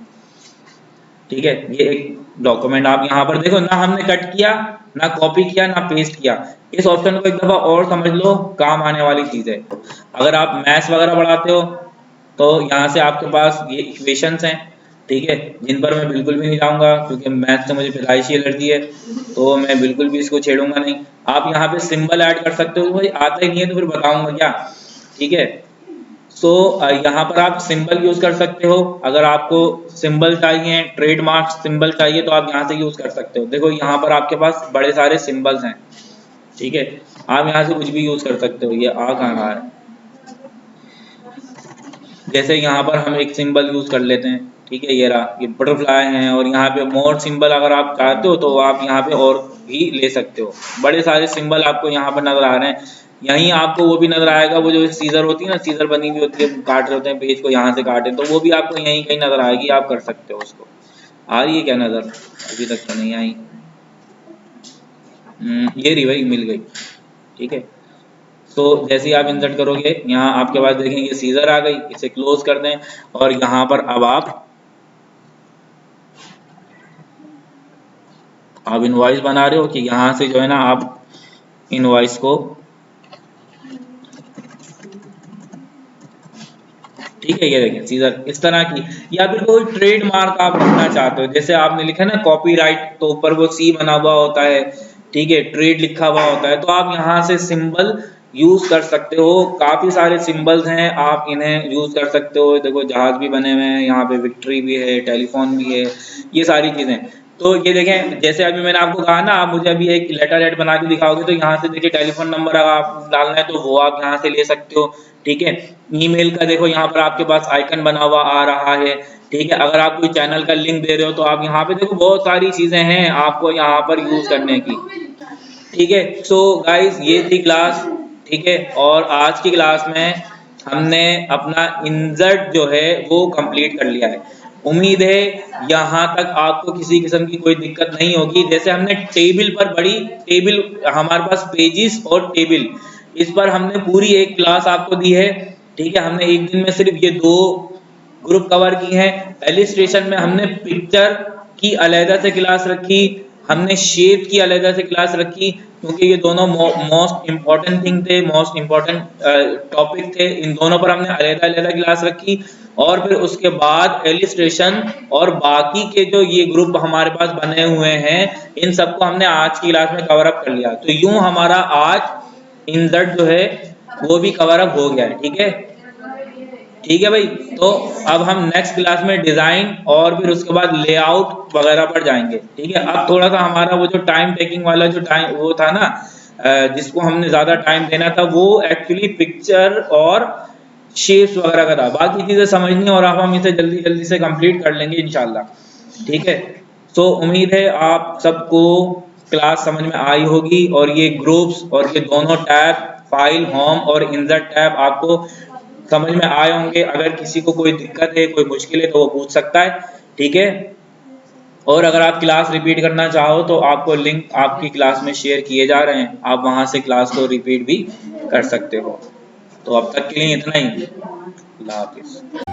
ठीक है, ये एक डॉक्यूमेंट आप यहाँ पर देखो, ना हमने कट किया, ना कॉपी किया, ना पेस्ट किया। इस ऑप्शन को एक दफा और समझ लो, काम आने वाली चीज है। अगर आप मैथ्स वगैरह पढ़ाते हो तो यहाँ से आपके पास ये इक्वेशंस हैं। ठीक है, जिन पर मैं बिल्कुल भी नहीं जाऊंगा क्योंकि मैथ्स से मुझे पैदाइशी एलर्जी है, तो मैं बिल्कुल भी इसको छेड़ूंगा नहीं। आप यहाँ पे सिंबल ऐड कर सकते हो, भाई आता ही नहीं है तो फिर बताऊंगा क्या। ठीक है, सो यहाँ पर आप सिंबल यूज कर सकते हो। अगर आपको सिंबल चाहिए, ट्रेडमार्क सिंबल चाहिए, तो आप यहाँ से यूज कर सकते हो। देखो यहाँ पर आपके पास बड़े सारे सिंबल्स हैं। ठीक है, आप यहाँ से कुछ भी यूज कर सकते हो। ये आ कहाँ रहा है, जैसे यहाँ पर हम एक सिंबल यूज कर लेते हैं। ठीक है, ये रहा, ये बटरफ्लाई है, और यहाँ पे मोर सिंबल अगर आप चाहते हो तो आप यहाँ पे और भी ले सकते हो। बड़े सारे सिंबल आपको यहाँ पर नजर आ रहे हैं। यहीं आपको वो भी नजर आएगा, वो जो सीजर होती है ना, सीजर बनी हुई होती है, काट रहे होते हैं पेज को, यहाँ से काटे, तो वो भी आपको यहीं कहीं नजर आएगी, आप कर सकते हो उसको। आ रही है क्या नजर? अभी तक तो नहीं आई। ये रही भाई, मिल गई। ठीक है, तो जैसे ही आप इंसर्ट करोगे यहाँ आपके पास देखें ये सीजर आ गई, इसे क्लोज कर दें, और यहाँ पर अब आप इनवॉइस बना रहे हो कि यहाँ से जो है ना आप इनवॉइस को ठीक है, ये देखिए सीजर इस तरह की, या फिर कोई ट्रेडमार्क आप रखना चाहते हो, जैसे आपने लिखा है ना कॉपीराइट, तो ऊपर वो सी बना हुआ होता है, ठीक है, ट्रेड लिखा हुआ होता है, तो आप यहाँ से सिंबल यूज कर सकते हो। काफी सारे सिंबल्स हैं, आप इन्हें यूज कर सकते हो। देखो जहाज भी बने हुए हैं, यहाँ पे विक्ट्री भी है, टेलीफोन भी है, ये सारी चीजें। तो ये देखें, जैसे अभी मैंने आपको कहा ना, आप मुझे अभी एक लेटर हेड बना के दिखाओगे, तो यहाँ से देखिए टेलीफोन नंबर अगर आप डालना है तो वो आप यहाँ से ले सकते हो, ठीक है। ईमेल का देखो यहाँ पर आपके पास आइकन बना हुआ आ रहा है, ठीक है। अगर आप कोई चैनल का लिंक दे रहे हो तो आप यहाँ पे देखो बहुत सारी चीजें हैं आपको यहाँ पर यूज करने की, ठीक है। सो गाइस ये थी क्लास, ठीक है। और आज की क्लास में हमने अपना इंसर्ट जो है वो कंप्लीट कर लिया है। उम्मीद है यहाँ तक आपको किसी किस्म की कोई दिक्कत नहीं होगी। जैसे हमने टेबल पर बड़ी टेबल, हमारे पास पेजिस और टेबल, इस पर हमने पूरी एक क्लास आपको दी है, ठीक है। हमने एक दिन में सिर्फ ये 2 ग्रुप कवर की हैं। इलिस्ट्रेशन में हमने पिक्चर की अलहदा से क्लास रखी, हमने शेप की अलहदा से क्लास रखी, क्योंकि ये दोनों मोस्ट इम्पॉर्टेंट थिंग थे, मोस्ट इम्पॉर्टेंट टॉपिक थे। इन दोनों पर हमने अलहदा अलहदा क्लास रखी, और फिर उसके बाद इलिस्ट्रेशन और बाकी के जो ये ग्रुप हमारे पास बने हुए हैं, इन सबको हमने आज की क्लास में कवर अप कर लिया। तो यूं हमारा आज इंसर्ट जो है वो भी कवर अप हो गया है, ठीक है। ठीक है भाई, तो अब हम नेक्स्ट क्लास में डिजाइन और फिर उसके बाद लेआउट वगैरह पर जाएंगे, ठीक है। अब थोड़ा सा हमारा वो जो टाइम टेकिंग वाला जो टाइम वो था ना, जिसको हमने ज्यादा टाइम देना था, वो एक्चुअली पिक्चर और शेप्स वगैरह का था। बाकी चीजें समझनी और अब हम इसे जल्दी जल्दी से कंप्लीट कर लेंगे इंशाल्लाह, ठीक है। तो उम्मीद है आप सबको क्लास समझ में आई होगी, और ये ग्रुप्स और ये दोनों टैब, फाइल, होम और इंसर्ट टैब आपको समझ में आए होंगे। अगर किसी को कोई दिक्कत है, कोई मुश्किल है, तो वो पूछ सकता है, ठीक है। और अगर आप क्लास रिपीट करना चाहो तो आपको लिंक आपकी क्लास में शेयर किए जा रहे हैं, आप वहां से क्लास को रिपीट भी कर सकते हो। तो अब तक के लिए इतना ही, अल्लाह हाफिज।